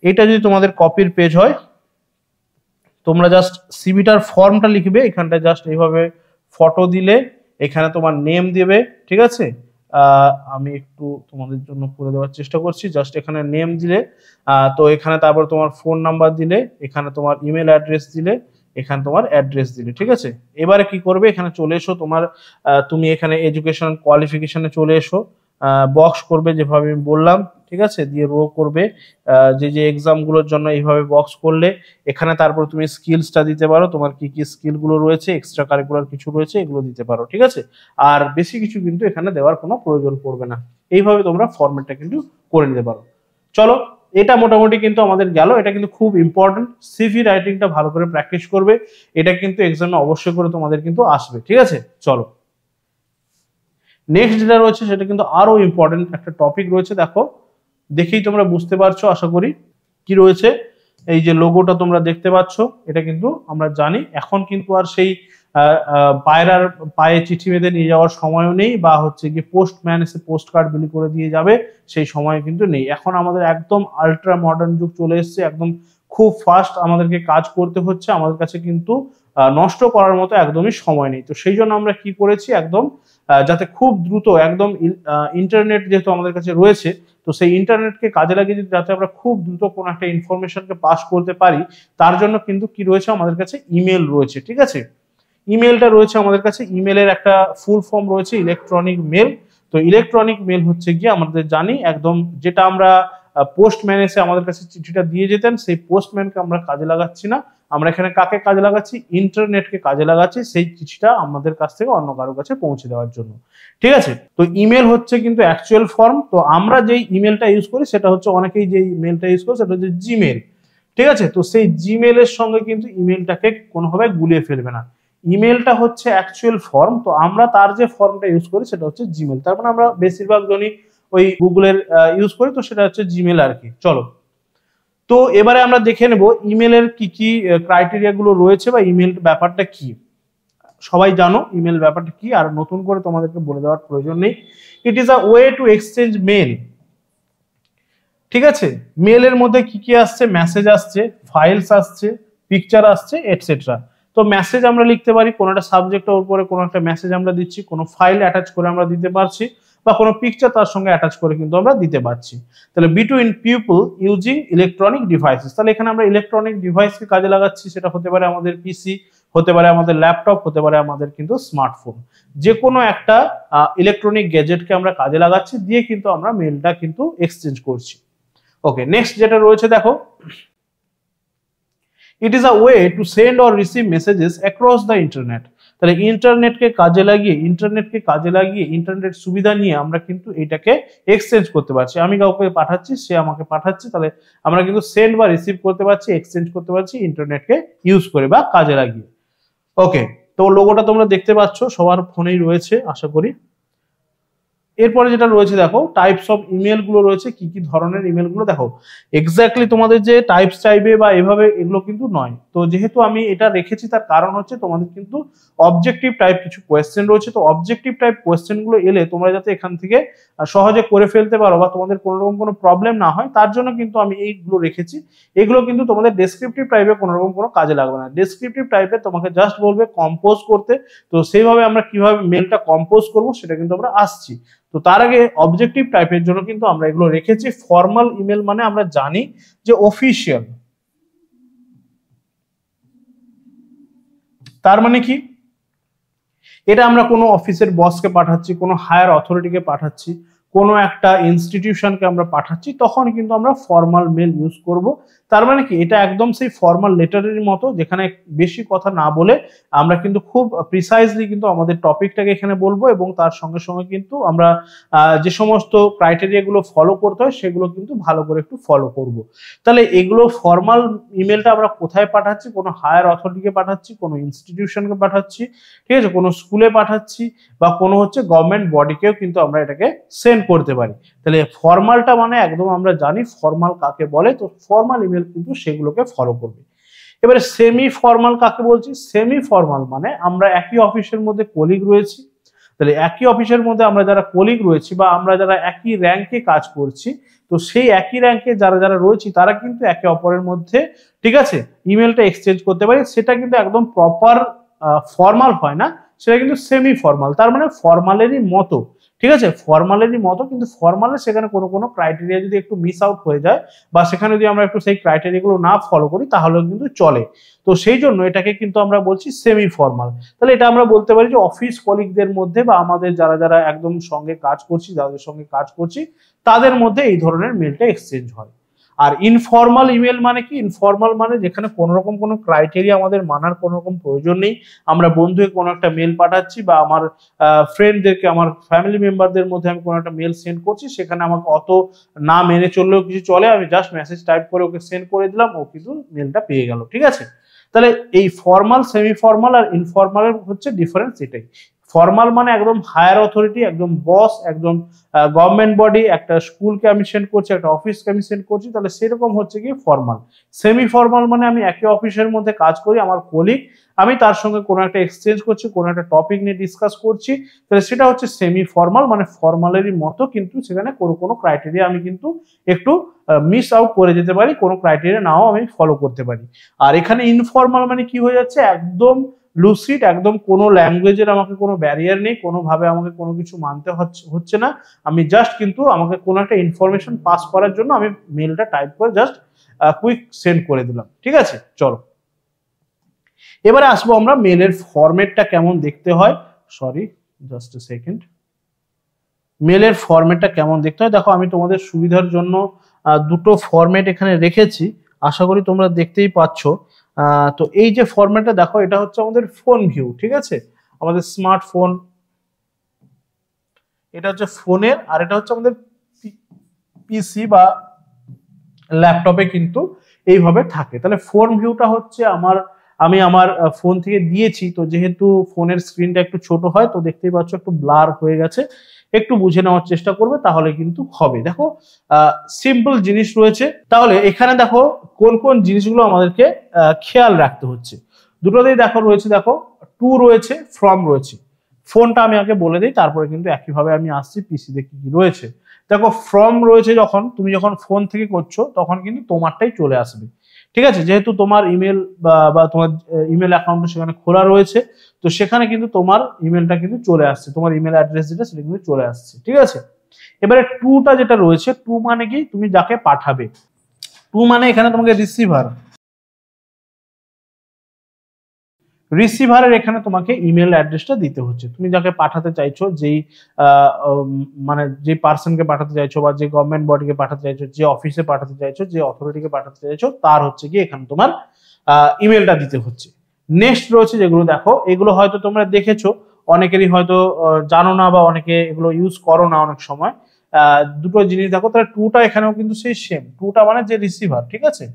এটা যদি তোমাদের কপির পেজ হয়, তোমরা জাস্ট সিভিটার ফর্মটা লিখবে, এখানটা জাস্ট এইভাবে ফটো দিলে, এখানে তোমার নেম দেবে। ঠিক আছে, আমি একটু তোমাদের জন্য করে দেওয়ার চেষ্টা করছি। জাস্ট এখানে নেম দিলে, তো এখানে তারপর তোমার ফোন নাম্বার দিলে, এখানে তোমার ইমেল অ্যাড্রেস দিলে, এখানে তোমার অ্যাড্রেস দিলে। ঠিক আছে, এবারে কি করবে, এখানে চলে এসো তোমার, তুমি এখানে এডুকেশন কোয়ালিফিকেশনে চলে এসো, বক্স করবে যেভাবে আমি বললাম। ঠিক আছে, দিয়ে রো করবে, যে যে এক্সাম গুলোর জন্য এইভাবে বক্স করলে, এখানে তারপর তুমি স্কিলসটা দিতে পারো, তোমার কি কি স্কিল গুলো রয়েছে, এক্সট্রা কারিকুলার কিছু রয়েছে, এগুলো দিতে পারো। ঠিক আছে, আর বেশি কিছু কিন্তু এখানে দেওয়ার কোনো প্রয়োজন পড়বে না। এইভাবে তোমরা ফরম্যাটটা কিন্তু করে নিতে পারো। চলো, এটা মোটামুটি কিন্তু আমাদের গেল। এটা কিন্তু খুব ইম্পর্টেন্ট, সিভি রাইটিংটা ভালো করে প্র্যাকটিস করবে, এটা কিন্তু এক্সামে অবশ্যই করে তোমাদের কিন্তু আসবে। ঠিক আছে, চলো নেক্সট যেটা রয়েছে সেটা কিন্তু আরো ইম্পর্টেন্ট একটা টপিক রয়েছে। দেখো, দেখেই তোমরা বুঝতে পারছো আশা করি কি রয়েছে। এই যে লোগোটা তোমরা দেখতে পাচ্ছ, এটা কিন্তু আমরা জানি এখন কিন্তু আর সেই পায়রার পায়ে চিঠি বেঁধে নিয়ে যাওয়ার সময়ও নেই, বা হচ্ছে কি পোস্টম্যান এসে পোস্ট কার্ড বিলি করে দিয়ে যাবে সেই সময় কিন্তু নেই। এখন আমাদের একদম আল্ট্রা মডার্ন যুগ চলে এসেছে, একদম খুব ফাস্ট আমাদেরকে কাজ করতে হচ্ছে। আমাদের কাছে কিন্তু নষ্ট করার মতো একদমই সময় নেই। তো সেই জন্য আমরা কি করেছি, একদম যাতে খুব দ্রুত একদম ইন্টারনেট যেহেতু আমাদের কাছে রয়েছে, তো সেই ইন্টারনেটকে কাজে লাগিয়ে যাতে আমরা খুব দ্রুত কোনো একটা ইনফরমেশনকে পাস করতে পারি, তার জন্য কিন্তু কি রয়েছে আমাদের কাছে, ইমেল রয়েছে। ঠিক আছে, ইমেলটা রয়েছে আমাদের কাছে। ইমেলের একটা ফুল ফর্ম রয়েছে ইলেকট্রনিক মেল। তো ইলেকট্রনিক মেল হচ্ছে গিয়ে আমাদের জানি একদম, যেটা আমরা পোস্টম্যান এসে আমাদের কাছে চিঠিটা দিয়ে যেতেন, সেই পোস্টম্যানকে আমরা কাজে লাগাচ্ছি না, আমরা এখানে কাকে কাজে লাগাচ্ছি, ইন্টারনেটকে কাজে লাগাচ্ছি সেই চিঠিটা আমাদের কাছ থেকে অন্য কারোর কাছে পৌঁছে দেওয়ার জন্য। ঠিক আছে, তো ইমেল হচ্ছে কিন্তু অ্যাকচুয়াল ফর্ম। তো আমরা যেই ইমেলটা ইউজ করি সেটা হচ্ছে, অনেকেই যেই মেলটা ইউজ করে সেটা হচ্ছে জিমেল। ঠিক আছে, তো সেই জিমেলের সঙ্গে কিন্তু ইমেলটাকে কোনোভাবে গুলিয়ে ফেলবে না। ইমেলটা হচ্ছে অ্যাকচুয়াল ফর্ম, তো আমরা তার যে ফর্মটা ইউজ করি সেটা হচ্ছে জিমেল। তার মানে আমরা বেশিরভাগ জনই ওই গুগলের ইউজ করি, তো সেটা হচ্ছে জিমেল আর কি। চলো, তো এবারে আমরা দেখে নেব ইমেলের কি কি ক্রাইটেরিয়া গুলো রয়েছে, বা ইমেল ব্যাপারটা কি। সবাই জানো ইমেল ব্যাপারটা কি, আর নতুন করে তোমাদেরকে বলে দেওয়ার প্রয়োজন নেই। It is a way to exchange mail. ঠিক আছে, মেলের মধ্যে কি কি আসছে, মেসেজ আসছে, ফাইলস আসছে, পিকচার আসছে, এটসেট্রা। তো মেসেজ আমরা লিখতে পারি, কোনো একটা সাবজেক্টের উপরে কোনো একটা মেসেজ আমরা দিচ্ছি, কোনো ফাইল অ্যাটাচ করে আমরা দিতে পারছি, বা কোনো পিকচার তার সঙ্গে অ্যাটাচ করে কিন্তু আমরা দিতে পারছি। তাহলে between people using electronic devices, তাহলে এখানে আমরা ইলেকট্রনিক ডিভাইসকে কাজে লাগাচ্ছি। সেটা হতে পারে আমাদের পিসি, হতে পারে আমাদের ল্যাপটপ, হতে পারে আমাদের কিন্তু স্মার্টফোন। যে কোনো একটা ইলেকট্রনিক গ্যাজেটকে আমরা কাজে লাগাচ্ছি, দিয়ে কিন্তু আমরা মেলটা কিন্তু এক্সচেঞ্জ করছি। ওকে, নেক্সট যেটা রয়েছে দেখো, ইট is a way to send or receive messages across the internet. তাহলে ইন্টারনেটকে কাজে লাগিয়ে, ইন্টারনেট সুবিধা নিয়ে আমরা কিন্তু এটাকে এক্সচেঞ্জ করতে পারছি। আমি কাউকে পাঠাচ্ছি, সে আমাকে পাঠাচ্ছে, তাহলে আমরা কিন্তু সেন্ড বা রিসিভ করতে পারছি, এক্সচেঞ্জ করতে পারছি ইন্টারনেটকে ইউজ করে বা কাজে লাগিয়ে। ওকে, তো লোগোটা তোমরা দেখতে পাচ্ছ, সবার ফোনেই রয়েছে আশা করি। এরপরে যেটা রয়েছে দেখো, টাইপস অফ ইমেল গুলো রয়েছে, কি কি ধরনের ইমেল গুলো। দেখো, এক্স্যাক্টলি তোমাদের যে টাইপস চাইবে বা এভাবে, এগুলো কিন্তু নয়। তো যেহেতু আমি এটা রেখেছি, তার কারণ হচ্ছে তোমাদের কিন্তু অবজেক্টিভ টাইপ কিছু কোয়েশ্চেন রয়েছে। তো অবজেক্টিভ টাইপ কোয়েশ্চেন গুলো এলে তোমরা যাতে এখান থেকে সহজে করে ফেলতে পারো, বা তোমাদের কোনো রকম কোনো প্রবলেম না হয়, তার জন্য কিন্তু আমি এইগুলো রেখেছি। এগুলো কিন্তু তোমাদের ডেসক্রিপটিভ টাইপে কোনো রকম কোনো কাজে লাগবে না। ডেসক্রিপটিভ টাইপে তোমাকে জাস্ট বলবে কম্পোজ করতে। তো সেইভাবে আমরা কিভাবে মেলটা কম্পোজ করব সেটা কিন্তু আমরা আসছি। তো তার আগে অবজেক্টিভ টাইপের জন্য কিন্তু আমরা এগুলো রেখেছি। ফর্মাল ইমেল মানে আমরা জানি যে অফিসিয়াল, তার মানে কি, এটা আমরা কোনো অফিসের বসকে পাঠাচ্ছি, কোনো হায়ার অথরিটিকে পাঠাচ্ছি, কোনো একটা ইনস্টিটিউশনকে আমরা পাঠাচ্ছি, তখন কিন্তু আমরা ফর্মাল মেল ইউজ করব। তার মানে কি, এটা একদম সেই ফর্মাল লেটারের মতো, যেখানে বেশি কথা না বলে আমরা কিন্তু খুব প্রিসাইজলি কিন্তু আমাদের টপিকটাকে এখানে বলবো, এবং তার সঙ্গে সঙ্গে কিন্তু আমরা যে সমস্ত ক্রাইটেরিয়াগুলো ফলো করতে হয় সেগুলো কিন্তু ভালো করে একটু ফলো করব। তাহলে এগুলো ফর্মাল ইমেলটা আমরা কোথায় পাঠাচ্ছি? কোনো হায়ার অথরিটিকে পাঠাচ্ছি, কোনো ইনস্টিটিউশনকে পাঠাচ্ছি, ঠিক আছে, কোনো স্কুলে পাঠাচ্ছি, বা কোনো হচ্ছে গভর্নমেন্ট বডিকেও কিন্তু আমরা এটাকে সেন্ড করতে পারি। তাহলে ফর্মালটা মানে একদম আমরা জানি ফর্মাল কাকে বলে, তো ফর্মাল ইমেল কিন্তু সেগুলোকে ফলো করবে। এবারে সেমি ফর্মাল কাকে বলছি? সেমি ফর্মাল মানে আমরা একই অফিসের মধ্যে কলিগ রয়েছি, তাহলে একই অফিসের মধ্যে আমরা যারা কলিগ রয়েছি বা আমরা যারা একই র্যাঙ্কে কাজ করছি, তো সেই একই র্যাঙ্কে যারা যারা রয়েছি তারা কিন্তু একে অপরের মধ্যে, ঠিক আছে, ইমেলটা এক্সচেঞ্জ করতে পারি। সেটা কিন্তু একদম প্রপার ফর্মাল হয় না, সেটা কিন্তু সেমি ফর্মাল, তার মানে ফর্মালেরই মতো, ঠিক আছে, ফর্মালেরই মতো। কিন্তু ফর্মালে সেখানে কোনো কোনো ক্রাইটেরিয়া যদি একটু মিস আউট হয়ে যায়, বা সেখানে যদি আমরা একটু সেই ক্রাইটেরিয়াগুলো না ফলো করি, তাহলেও কিন্তু চলে। তো সেই জন্য এটাকে কিন্তু আমরা বলছি সেমি ফর্মাল। তাহলে এটা আমরা বলতে পারি যে অফিস কলিগদের মধ্যে বা আমাদের যারা যারা একদম সঙ্গে কাজ করছি, যাদের সঙ্গে কাজ করছি, তাদের মধ্যে এই ধরনের মেলটা এক্সচেঞ্জ হয়। আর ইনফর্মাল ইমেল মানে কি? ইনফর্মাল মানে যেখানে কোনো রকম কোনো ক্রাইটেরিয়া আমাদের মানার কোনো রকম প্রয়োজন নেই, আমরা বন্ধুকে কোনো একটা মেল পাঠাচ্ছি, বা আমার ফ্রেন্ডদেরকে, আমার ফ্যামিলি মেম্বারদের মধ্যে আমি কোনো একটা মেল সেন্ড করছি, সেখানে আমাকে অত না মেনে চললেও কিছু চলে, আমি জাস্ট মেসেজ টাইপ করে ওকে সেন্ড করে দিলাম, ও কিন্তু মেলটা পেয়ে গেল, ঠিক আছে। তাহলে এই ফর্মাল, সেমি ফর্মাল আর ইনফর্মালের হচ্ছে ডিফারেন্স এটাই। ফর্মাল মানে একদম হায়ার অথরিটি, একদম বস, একদম গভর্নমেন্ট বডি, একটা স্কুলকে আমি সেন্ড করছি, একটা অফিসকে আমি সেন্ড করছি, তাহলে সেরকম হচ্ছে কি ফর্মাল। সেমি ফর্মাল মানে আমি একই অফিসের মধ্যে কাজ করি, আমার কলিগ, আমি তার সঙ্গে কোনো একটা এক্সচেঞ্জ করছি, কোনো একটা টপিক নিয়ে ডিসকাস করছি, তাহলে সেটা হচ্ছে সেমি ফর্মাল, মানে ফর্মালেরই মতো, কিন্তু সেখানে কোনো কোনো ক্রাইটেরিয়া আমি কিন্তু একটু মিস আউট করে যেতে পারি, কোনো ক্রাইটেরিয়া নাও আমি ফলো করতে পারি। আর এখানে ইনফর্মাল মানে কি হয়ে যাচ্ছে? একদম লুসিড, একদম কোনো ল্যাঙ্গুয়েজের আমাকে কোনো ব্যারিয়ার নেই, কোনোভাবে আমাকে কোনো কিছু মানতে হচ্ছে না, আমি জাস্ট কিন্তু আমাকে কোনো একটা ইনফরমেশন পাস করার জন্য আমি মেলটা টাইপ করে জাস্ট কুইক সেন্ড করে দিলাম, ঠিক আছে। চলো এবারে আসবো আমরা মেলের ফরম্যাটটা কেমন দেখতে হয়। Sorry, just a second. মেলের ফরম্যাটটা কেমন দেখতে হয়, দেখো আমি তোমাদের সুবিধার জন্য দুটো ফরম্যাট এখানে রেখেছি, আশা করি তোমরা দেখতেই পাচ্ছ। তো এই যে ফরম্যাটটা দেখো, এটা হচ্ছে আমাদের ফোন ভিউ, ঠিক আছে, আমাদের স্মার্টফোন, এটা হচ্ছে ফোনের, আর এটা হচ্ছে আমাদের পিসি বা ল্যাপটপে কিন্তু এইভাবে থাকে। তাহলে ফোন ভিউটা হচ্ছে আমি আমার ফোন থেকে দিয়েছি, তো যেহেতু ফোনের স্ক্রিনটা একটু ছোট হয়, তো দেখতেই পাচ্ছ একটু ব্লার হয়ে গেছে, একটু বুঝে নেওয়ার চেষ্টা করবে, তাহলে কিন্তু হবে। দেখো সিম্পল জিনিস রয়েছে। তাহলে এখানে দেখো কোন কোন জিনিসগুলো আমাদেরকে খেয়াল রাখতে হচ্ছে। দুটোতেই দেখো রয়েছে, দেখো টু রয়েছে, ফ্রম রয়েছে। ফোনটা আমি আগে বলে দিই, তারপরে কিন্তু একইভাবে আমি আসছি পিসিতে কি কি রয়েছে। দেখো ফ্রম রয়েছে, তুমি যখন ফোন থেকে করছো তখন কিন্তু তোমারটাই চলে আসবে, ঠিক আছে, যেহেতু তোমার ইমেল বা তোমার ইমেল অ্যাকাউন্ট সেখানে খোলা রয়েছে, তো সেখানে কিন্তু তোমার ইমেলটা কিন্তু চলে আসছে, তোমার ইমেল অ্যাড্রেস যেটা সেটা কিন্তু চলে আসছে, ঠিক আছে। এবারে টুটা যেটা রয়েছে, টু মানে কি? তুমি যাকে পাঠাবে। টু মানে এখানে তোমাকে রিসিভারের এখানে তোমাকে ইমেল অ্যাড্রেসটা দিতে হচ্ছে, তুমি যাকে পাঠাতে চাইছো, যেই মানে যে পার্সনকে পাঠাতে চাইছো, বা যে গভর্নমেন্ট বডিকে পাঠাতে চাইছো, যে অফিসে পাঠাতে চাইছো, যে অথরিটিকে পাঠাতে চাইছো, তার হচ্ছে কি এখানে তোমার ইমেলটা দিতে হচ্ছে। নেক্সট রয়েছে যেগুলো, দেখো এগুলো হয়তো তোমরা দেখেছো, অনেকেরই হয়তো জানো না, বা অনেকে এগুলো ইউজ করো না অনেক সময়। দুটো জিনিস দেখো, তাহলে টুটা এখানেও কিন্তু সেই সেম, টুটা মানে যে রিসিভার, ঠিক আছে।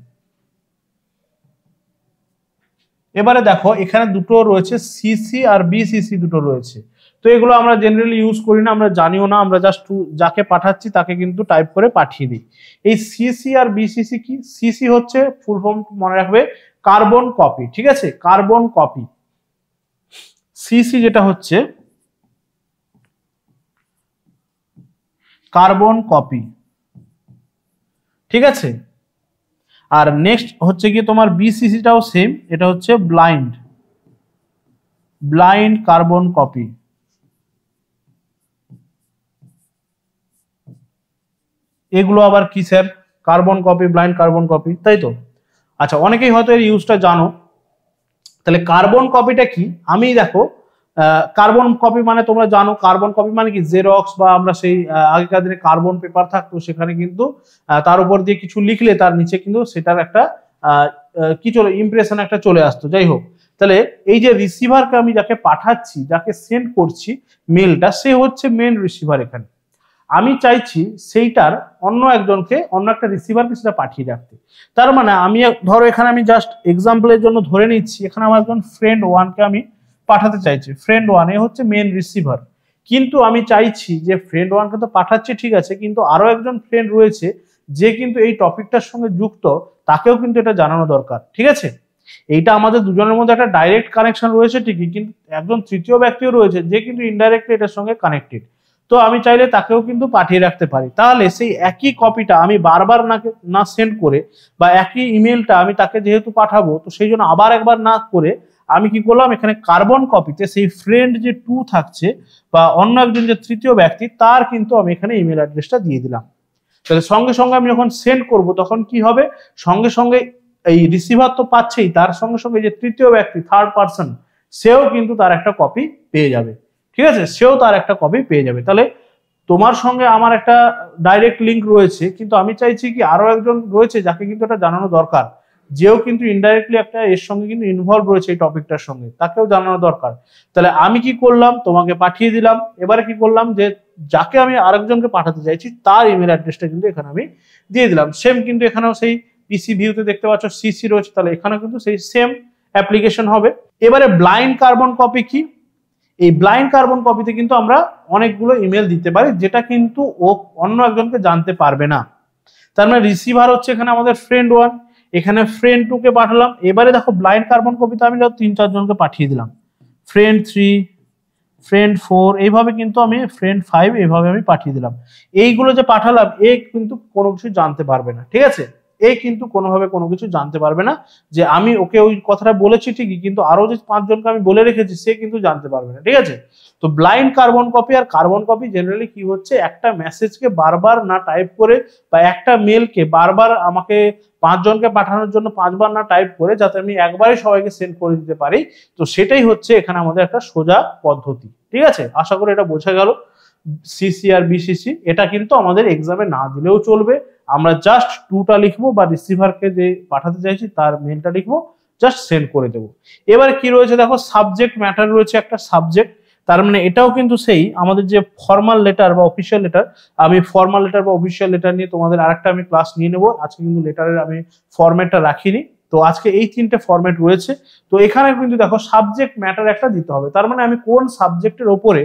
এবারে দেখো এখানে দুটো রয়েছে, সিসি আর বিসিসি দুটো রয়েছে। তো এগুলো আমরা জেনারেলি ইউজ করি না, আমরা জানিও না, আমরা জাস্ট যাকে পাঠাচ্ছি তাকে কিন্তু টাইপ করে পাঠিয়ে দিই। এই সিসি আর বিসিসি কি? সিসি হচ্ছে ফুল ফর্ম মনে রাখবে, কার্বন কপি, ঠিক আছে, কার্বন কপি। সিসি যেটা হচ্ছে কার্বন কপি, ঠিক আছে। আর নেক্সট হচ্ছে কি তোমার বিসিসিটাও সেম, এটা হচ্ছে ব্লাইন্ড কার্বন কপি। এগুলো আবার কি sir? Carbon copy, blind carbon copy, তাই তো? আচ্ছা, অনেকেই হয়তো এর ইউজটা জানো। তাহলে কার্বন কপিটা কি? আমি দেখো কার্বন কপি মানে তোমরা জানো, কার্বন কপি মানে কি জেরক্স বা আমরা সেই আগেকার দিনে কার্বন পেপার থাকতো, সেখানে কিন্তু তার উপর দিয়ে কিছু লিখলে তার নিচে কিন্তু সেটার একটা কি চলে ইমপ্রেশন একটা চলে আসতো। যাই হোক, তাহলে এই যে রিসিভারকে আমি যাকে পাঠাচ্ছি, যাকে সেন্ড করছি মেলটা, সে হচ্ছে মেন রিসিভার। এখানে আমি চাইছি সেইটার অন্য একজনকে, অন্য একটা রিসিভারকে সেটা পাঠিয়ে রাখতে। তার মানে আমি ধরো এখানে আমি জাস্ট এক্সাম্পলের জন্য ধরে নিচ্ছি, এখানে আমার একজন ফ্রেন্ড ওয়ানকে আমি পাঠাতে চাইছি। ফ্রেন্ড ওয়ান এ হচ্ছে মেন রিসিভার, কিন্তু আমি চাইছি যে ফ্রেন্ড ওয়ানকে তো পাঠাচ্ছি ঠিক আছে, কিন্তু আরো একজন ফ্রেন্ড রয়েছে যে কিন্তু এই টপিকটার সঙ্গে যুক্ত, তাকেও কিন্তু এটা জানানো দরকার। ঠিক আছে, এইটা আমাদের দুজনের মধ্যে একটা ডাইরেক্ট কানেকশন রয়েছে ঠিকই, কিন্তু একজন তৃতীয় ব্যক্তিও রয়েছে যে কিন্তু ইনডাইরেক্টলি এটার সঙ্গে কানেক্টেড। তো আমি চাইলে তাকেও কিন্তু পাঠিয়ে রাখতে পারি। তাহলে সেই একই কপিটা আমি বারবার না সেন্ড করে, বা একই ইমেলটা আমি তাকে যেহেতু পাঠাবো, তো সেই জন্য আবার একবার না করে আমি কি করলাম, এখানে কার্বন কপিতে সেই ফ্রেন্ড যে 2 থাকছে বা অন্য একজন যে তৃতীয় ব্যক্তি, তার কিন্তু আমি এখানে ইমেল অ্যাড্রেসটা দিয়ে দিলাম। তাহলে সঙ্গে সঙ্গে আমি যখন সেন্ড করব তখন কি হবে, সঙ্গে সঙ্গে এই রিসিভার তো পাচ্ছেই, তার সঙ্গে সঙ্গে যে তৃতীয় ব্যক্তি, থার্ড পার্সন, সেও কিন্তু তার একটা কপি পেয়ে যাবে। ঠিক আছে, সেও তার একটা কপি পেয়ে যাবে। তাহলে তোমার সঙ্গে আমার একটা ডাইরেক্ট লিঙ্ক রয়েছে, কিন্তু আমি চাইছি কি আরো একজন রয়েছে যাকে কিন্তু এটা জানানো দরকার, যেও কিন্তু ইনডাইরেক্টলি একটা এর সঙ্গে কিন্তু ইনভলভ রয়েছে এই টপিকটার সঙ্গে, তাকেও জানানো দরকার। তাহলে আমি কি করলাম, তোমাকে পাঠিয়ে দিলাম। এবারে কি করলাম, যে যাকে আমি আরেকজনকে পাঠাতে চাইছি তার ইমেল অ্যাড্রেসটা কিন্তু এখানে আমি দিয়ে দিলাম। সেম কিন্তু এখানেও সেই পিসি ভিউতে দেখতে পাচ্ছ সিসি রয়েছে, তাহলে এখানেও কিন্তু সেই সেম অ্যাপ্লিকেশন হবে। এবারে ব্লাইন্ড কার্বন কপি কি, এই ব্লাইন্ড কার্বন কপিতে কিন্তু আমরা অনেকগুলো ইমেল দিতে পারি, যেটা কিন্তু ও অন্য একজনকে জানতে পারবে না। তার মানে রিসিভার হচ্ছে এখানে আমাদের ফ্রেন্ড ওয়ান, এখানে ফ্রেন্ড 2 কে পাঠালাম। এবারে দেখো ব্লাইন্ড কার্বন কপিতে আমি 3-4 জনকে পাঠিয়ে দিলাম, ফ্রেন্ড 3, ফ্রেন্ড 4, এইভাবে কিন্তু আমি ফ্রেন্ড 5 এইভাবে আমি পাঠিয়ে দিলাম। এইগুলো যে পাঠালাম, এ কিন্তু কোনো কিছু জানতে পারবে না। ঠিক আছে, এ কিন্তু কোনোভাবে কোনো কিছু জানতে পারবে না যে আমি ওকে ওই কথাটা বলেছি ঠিকই, কিন্তু আরো যে 5 জনকে আমি বলে রেখেছি সে কিন্তু জানতে পারবে না। ঠিক আছে, তো ব্লাইন্ড কার্বন কপি আর কার্বন কপি জেনারেলি কি হচ্ছে, একটা মেসেজকে বারবার না টাইপ করে, বা একটা মেলকে বারবার আমাকে 5 জনকে পাঠানোর জন্য 5 বার না টাইপ করে, যাতে আমি একবারে সবাইকে সেন্ড করে দিতে পারি। তো সেটাই হচ্ছে এখানে আমাদের একটা সোজা পদ্ধতি। ঠিক আছে, আশা করি এটা বোঝা গেল। সিসি আর বিসিসি এটা কিন্তু আমাদের এক্সামে না দিলেও চলবে, আমরা জাস্ট 2টা লিখবো, বা রিসিভারকে যে পাঠাতে চাইছি তার মেলটা লিখবো, জাস্ট সেন্ড করে দেবো। এবার কি রয়েছে দেখো, সাবজেক্ট ম্যাটার রয়েছে একটা সাবজেক্ট। তার মানে এটাও কিন্তু সেই আমাদের যে ফর্মাল লেটার বা অফিসিয়াল লেটার, আমি ফর্মাল লেটার বা অফিসিয়াল লেটার নিয়ে তোমাদের আরেকটা আমি ক্লাস নিয়ে নেবো। আজকে কিন্তু লেটারের আমি ফরম্যাটটা রাখিনি, তো আজকে এই 3টে ফরম্যাট রয়েছে। তো এখানে কিন্তু দেখো সাবজেক্ট ম্যাটার একটা দিতে হবে। তার মানে আমি কোন সাবজেক্টের ওপরে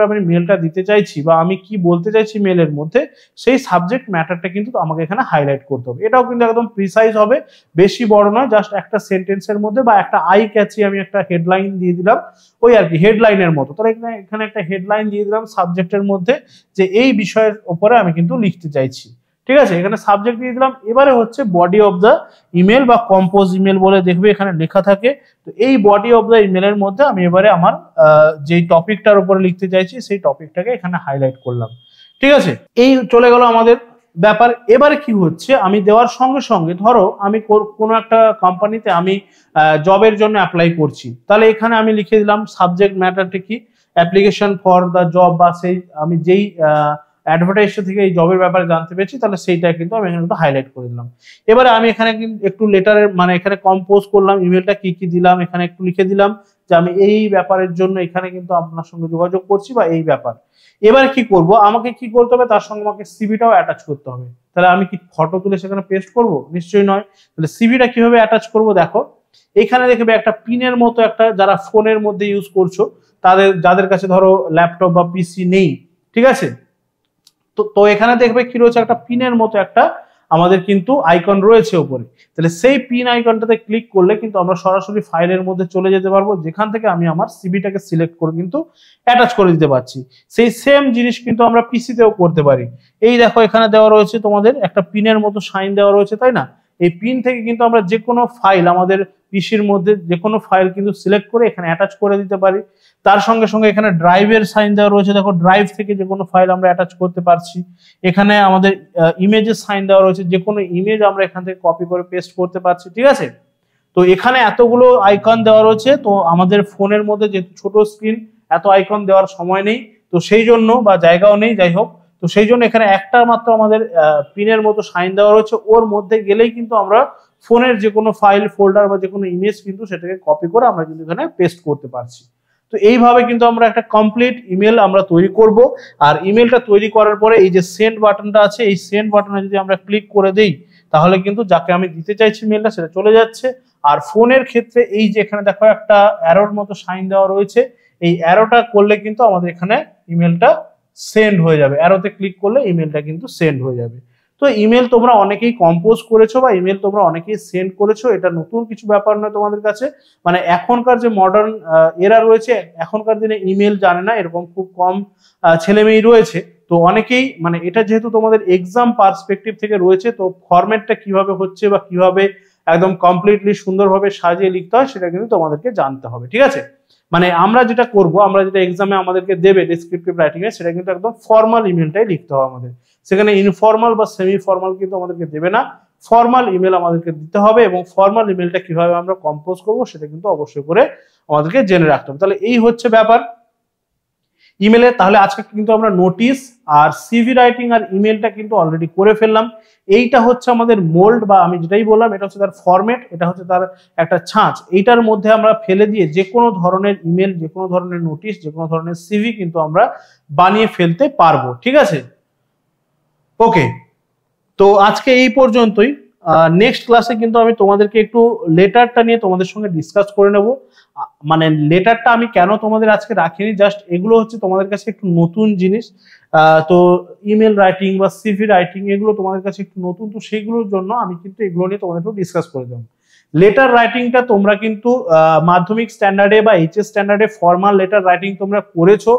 আমি মেলটা দিতে চাইছি, বা আমি কি বলতে চাইছি মেলের মধ্যে, সেই সাবজেক্ট ম্যাটারটা কিন্তু আমাকে এখানে হাইলাইট করতে হবে। এটাও কিন্তু একদম প্রিসাইজ হবে, বেশি বড় নয়, জাস্ট একটা সেন্টেন্সের মধ্যে বা একটা আই ক্যাচি আমি একটা হেডলাইন দিয়ে দিলাম, ওই আর কি হেডলাইনের মতো। তাহলে এখানে একটা হেডলাইন দিয়ে দিলাম সাবজেক্টের মধ্যে, যে এই বিষয়ের উপরে আমি কিন্তু লিখতে চাইছি। ঠিক আছে, এখানে সাবজেক্ট দিয়ে দিলাম। এবারে হচ্ছে বডি অফ দ্য ইমেল বা কম্পোজ ইমেল বলে দেখবে এখানে লেখা থাকে। তো এই বডি অফ দ্য ইমেলের মধ্যে আমি এবারে আমার যেই টপিকটার উপরে লিখতে চাইছি সেই টপিকটাকে এখানে হাইলাইট করলাম। ঠিক আছে, এই চলে গেল আমাদের ব্যাপার। এবারে কি হচ্ছে, আমি দেওয়ার সঙ্গে সঙ্গে ধরো আমি কোনো একটা কোম্পানিতে আমি জবের জন্য অ্যাপ্লাই করছি, তাহলে এখানে আমি লিখে দিলাম সাবজেক্ট ম্যাটারটা কি, অ্যাপ্লিকেশন ফর দ্য জব, বা সেই আমি যেই অ্যাডভার্টাইজটা থেকে এই জবের ব্যাপারে জানতে পেরেছি, তাহলে সেইটা কিন্তু আমি এখানে একটু হাইলাইট করে দিলাম। এবারে আমি এখানে একটু লেটারের মানে এখানে কম্পোজ করলাম, ইমেলটা কি কি দিলাম এখানে একটু লিখে দিলাম, যে আমি এই ব্যাপারের জন্য এখানে কিন্তু আপনার সঙ্গে যোগাযোগ করছি, বা এই ব্যাপার। এবার কি করব, আমাকে কি করতে হবে, তার সঙ্গে আমাকে সিভিটাও অ্যাটাচ করতে হবে। তাহলে আমি কি ফটো তুলে সেখানে পেস্ট করব? নিশ্চয়ই নয়। তাহলে সিভিটা কিভাবে অ্যাটাচ করব, দেখো এখানে দেখবে একটা পিনের মতো একটা, যারা ফোনের মধ্যে ইউজ করছো যাদের কাছে ধরো ল্যাপটপ বা পিসি নেই, ঠিক আছে, তো এখানে দেখবে কি রয়েছে, একটা পিনের মতো একটা আমাদের কিন্তু আইকন রয়েছে উপরে। তাহলে সেই পিন আইকনটাতে ক্লিক করলে কিন্তু আমরা সরাসরি ফাইলের মধ্যে চলে যেতে পারবো, যেখান থেকে আমি আমার সিভিটাকে সিলেক্ট করে কিন্তু অ্যাটাচ করে দিতে পারছি। সেই সেম জিনিস কিন্তু আমরা পিসিতেও করতে পারি। এই দেখো এখানে দেওয়া রয়েছে তোমাদের একটা পিনের মতো সাইন দেওয়া রয়েছে, তাই না? এই পিন থেকে কিন্তু আমরা যে কোনো ফাইল, আমাদের পিসির মধ্যে যে কোনো ফাইল কিন্তু সিলেক্ট করে এখানে অ্যাটাচ করে দিতে পারি। তার সঙ্গে সঙ্গে এখানে ড্রাইভের সাইন দেওয়া রয়েছে, দেখো ড্রাইভ থেকে যে কোনো ফাইল আমরা অ্যাটাচ করতে পারছি। এখানে আমাদের ইমেজের সাইন দেওয়া রয়েছে, যে কোনো ইমেজ আমরা এখান থেকে কপি করে পেস্ট করতে পারছি। ঠিক আছে, তো এখানে এতগুলো আইকন দেওয়া রয়েছে, তো আমাদের ফোনের মধ্যে যেহেতু ছোট স্ক্রিন এত আইকন দেওয়ার সময় নেই, তো সেই জন্য বা জায়গাও নেই, যাই হোক, তো সেই জন্য এখানে একটা মাত্র আমাদের পিনের মতো সাইন দেওয়া রয়েছে, ওর মধ্যে গেলেই কিন্তু আমরা ফোনের যে কোনো ফাইল ফোল্ডার বা যে কোনো ইমেজ কিন্তু সেটাকে কপি করে আমরা কিন্তু এখানে পেস্ট করতে পারছি। তো এইভাবে কিন্তু আমরা একটা কমপ্লিট ইমেল আমরা তৈরি করব। আর ইমেলটা তৈরি করার পরে এই যে সেন্ড বাটনটা আছে, এই সেন্ড বাটনে যদি আমরা ক্লিক করে দেই তাহলে কিন্তু যাকে আমি দিতে চাইছি মেলটা সেটা চলে যাচ্ছে। আর ফোনের ক্ষেত্রে এই যে এখানে দেখো একটা অ্যারোর মতো সাইন দেওয়া রয়েছে, এই অ্যারোটা করলে কিন্তু আমাদের এখানে ইমেলটা সেন্ড হয়ে যাবে, অ্যারোতে ক্লিক করলে ইমেলটা কিন্তু সেন্ড হয়ে যাবে। তো ইমেল তোমরা অনেকেই কম্পোজ করেছো বা ইমেল তোমরা অনেকেই সেন্ড করেছো, এটা নতুন কিছু ব্যাপার নয় তোমাদের কাছে। মানে এখনকার যে মডার্ন এরা রয়েছে, এখনকার দিনে ইমেল জানে না এরকম খুব কম ছেলে মেয়ে রয়েছে। তো অনেকেই মানে এটা যেহেতু তোমাদের এক্সাম পার্সপেক্টিভ থেকে রয়েছে, তো ফরম্যাটটা কিভাবে হচ্ছে বা কিভাবে একদম কমপ্লিটলি সুন্দরভাবে সাজিয়ে লিখতে হয় সেটা কিন্তু তোমাদেরকে জানতে হবে, ঠিক আছে? মানে আমরা যেটা করব, আমরা যেটা এক্সামে আমাদেরকে দেবে ডেসক্রিপটিভ রাইটিং এ, সেটা কিন্তু একদম ফর্মাল ইমেলটাই লিখতে হবে আমাদের। সেখানে ইনফর্মাল বা সেমি ফর্মাল কিন্তু আমাদেরকে দেবে না, ফর্মাল ইমেল আমাদেরকে দিতে হবে। এবং ফর্মাল ইমেলটা কিভাবে আমরা কম্পোজ করব সেটা কিন্তু অবশ্যই করে আমাদেরকে জেনে রাখতে হবে। তাহলে এই হচ্ছে ব্যাপার ইমেলে। তাহলে আজকে কিন্তু আমরা নোটিশ আর সিভি রাইটিং আর ইমেলটা কিন্তু অলরেডি করে ফেললাম। এইটা হচ্ছে আমাদের মোল্ড, বা আমি যেটাই বললাম এটা হচ্ছে তার ফরম্যাট, এটা হচ্ছে তার একটা ছাঁচ। এইটার মধ্যে আমরা ফেলে দিয়ে যে কোনো ধরনের ইমেল, যে কোনো ধরনের নোটিশ, যে কোনো ধরনের সিভি কিন্তু আমরা বানিয়ে ফেলতে পারবো, ঠিক আছে? ওকে, তো আজকে এই পর্যন্তই। নেক্সট ক্লাসে কিন্তু আমি তোমাদেরকে একটু লেটারটা নিয়ে তোমাদের সঙ্গে ডিসকাস করে নেব। মানে লেটারটা আমি কেন তোমাদের আজকে রাখিনি, জাস্ট এগুলো হচ্ছে তোমাদের কাছে একটু নতুন জিনিস। তো ইমেল রাইটিং বা সিভি রাইটিং এগুলো তোমাদের কাছে একটু নতুন, তো সেইগুলোর জন্য আমি কিন্তু এগুলো নিয়ে তোমাদের একটু ডিসকাস করে দেবো। লেটার রাইটিংটা তোমরা কিন্তু মাধ্যমিক স্ট্যান্ডার্ডে বা এইচএস স্ট্যান্ডার্ডে ফর্মাল লেটার রাইটিং তোমরা করেছো।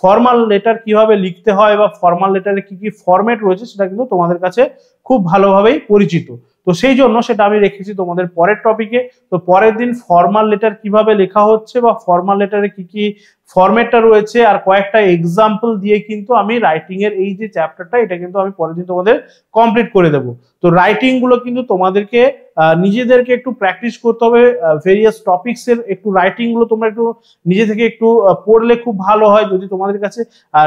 ফর্মাল লেটার কিভাবে লিখতে হয় বা ফর্মাল লেটারে কি কি ফরম্যাট রয়েছে সেটা কিন্তু তোমাদের কাছে খুব ভালোভাবেই পরিচিত। তো সেই জন্য সেটা আমি রেখেছি তোমাদের পরের টপিকে। তো পরের দিন ফর্মাল লেটার কিভাবে লেখা হচ্ছে বা ফর্মাল লেটারে কি কি ফরম্যাটটা রয়েছে আর কয়েকটা এক্সাম্পল দিয়ে কিন্তু আমি রাইটিং এর এই যে চ্যাপ্টারটা এটা কিন্তু আমি পরের দিন তোমাদের কমপ্লিট করে দেবো। তো রাইটিং গুলো কিন্তু তোমাদেরকে নিজেদেরকে একটু প্র্যাকটিস করতে হবে। ভেরিয়াস টপিকস এর একটু রাইটিং গুলো তোমরা একটু নিজে থেকে একটু পড়লে খুব ভালো হয়। যদি তোমাদের কাছে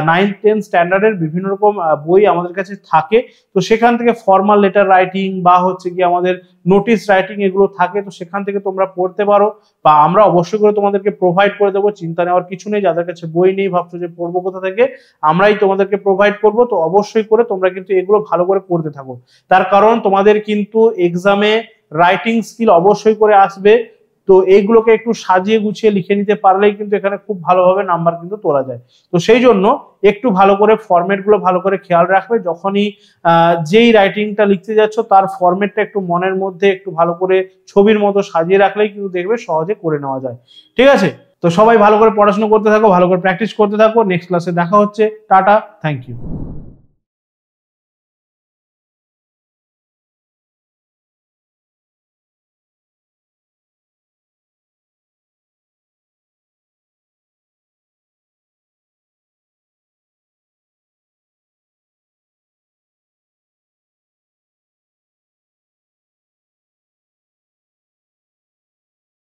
9-10 স্ট্যান্ডার্ডের বিভিন্ন রকম বই আমাদের কাছে থাকে, তো সেখান থেকে ফর্মাল লেটার রাইটিং বা হচ্ছে কি আমাদের নোটিশ রাইটিং এগুলো থাকে, তো সেখান থেকে তোমরা পড়তে পারো, বা আমরা অবশ্যই করে তোমাদেরকে প্রোভাইড করে দেবো। চিন্তা নেওয়ার কিছু নেই, যাদের কাছে বই নেই ভাবছো যে পড়বো কোথা থেকে, আমরাই তোমাদেরকে প্রোভাইড করব। তো অবশ্যই করে তোমরা কিন্তু এগুলো ভালো করে পড়তে থাকো, তার কারণ তোমাদের কিন্তু এক্সামে রাইটিং স্কিল অবশ্যই করে আসবে। তো এইগুলোকে একটু সাজিয়ে গুছিয়ে লিখে নিতে পারলেই কিন্তু এখানে খুব ভালোভাবে নাম্বার কিন্তু তোলা যায়। তো সেই জন্য একটু ভালো করে ফরম্যাট গুলো ভালো করে খেয়াল রাখবে। যখনই যেই রাইটিংটা লিখতে যাচ্ছ তার ফরম্যাটটা একটু মনের মধ্যে একটু ভালো করে ছবির মতো সাজিয়ে রাখলেই কিন্তু দেখবে সহজে করে নেওয়া যায়, ঠিক আছে? তো সবাই ভালো করে পড়াশোনা করতে থাকো, ভালো করে প্র্যাকটিস করতে থাকো। নেক্সট ক্লাসে দেখা হচ্ছে। Tata, thank you.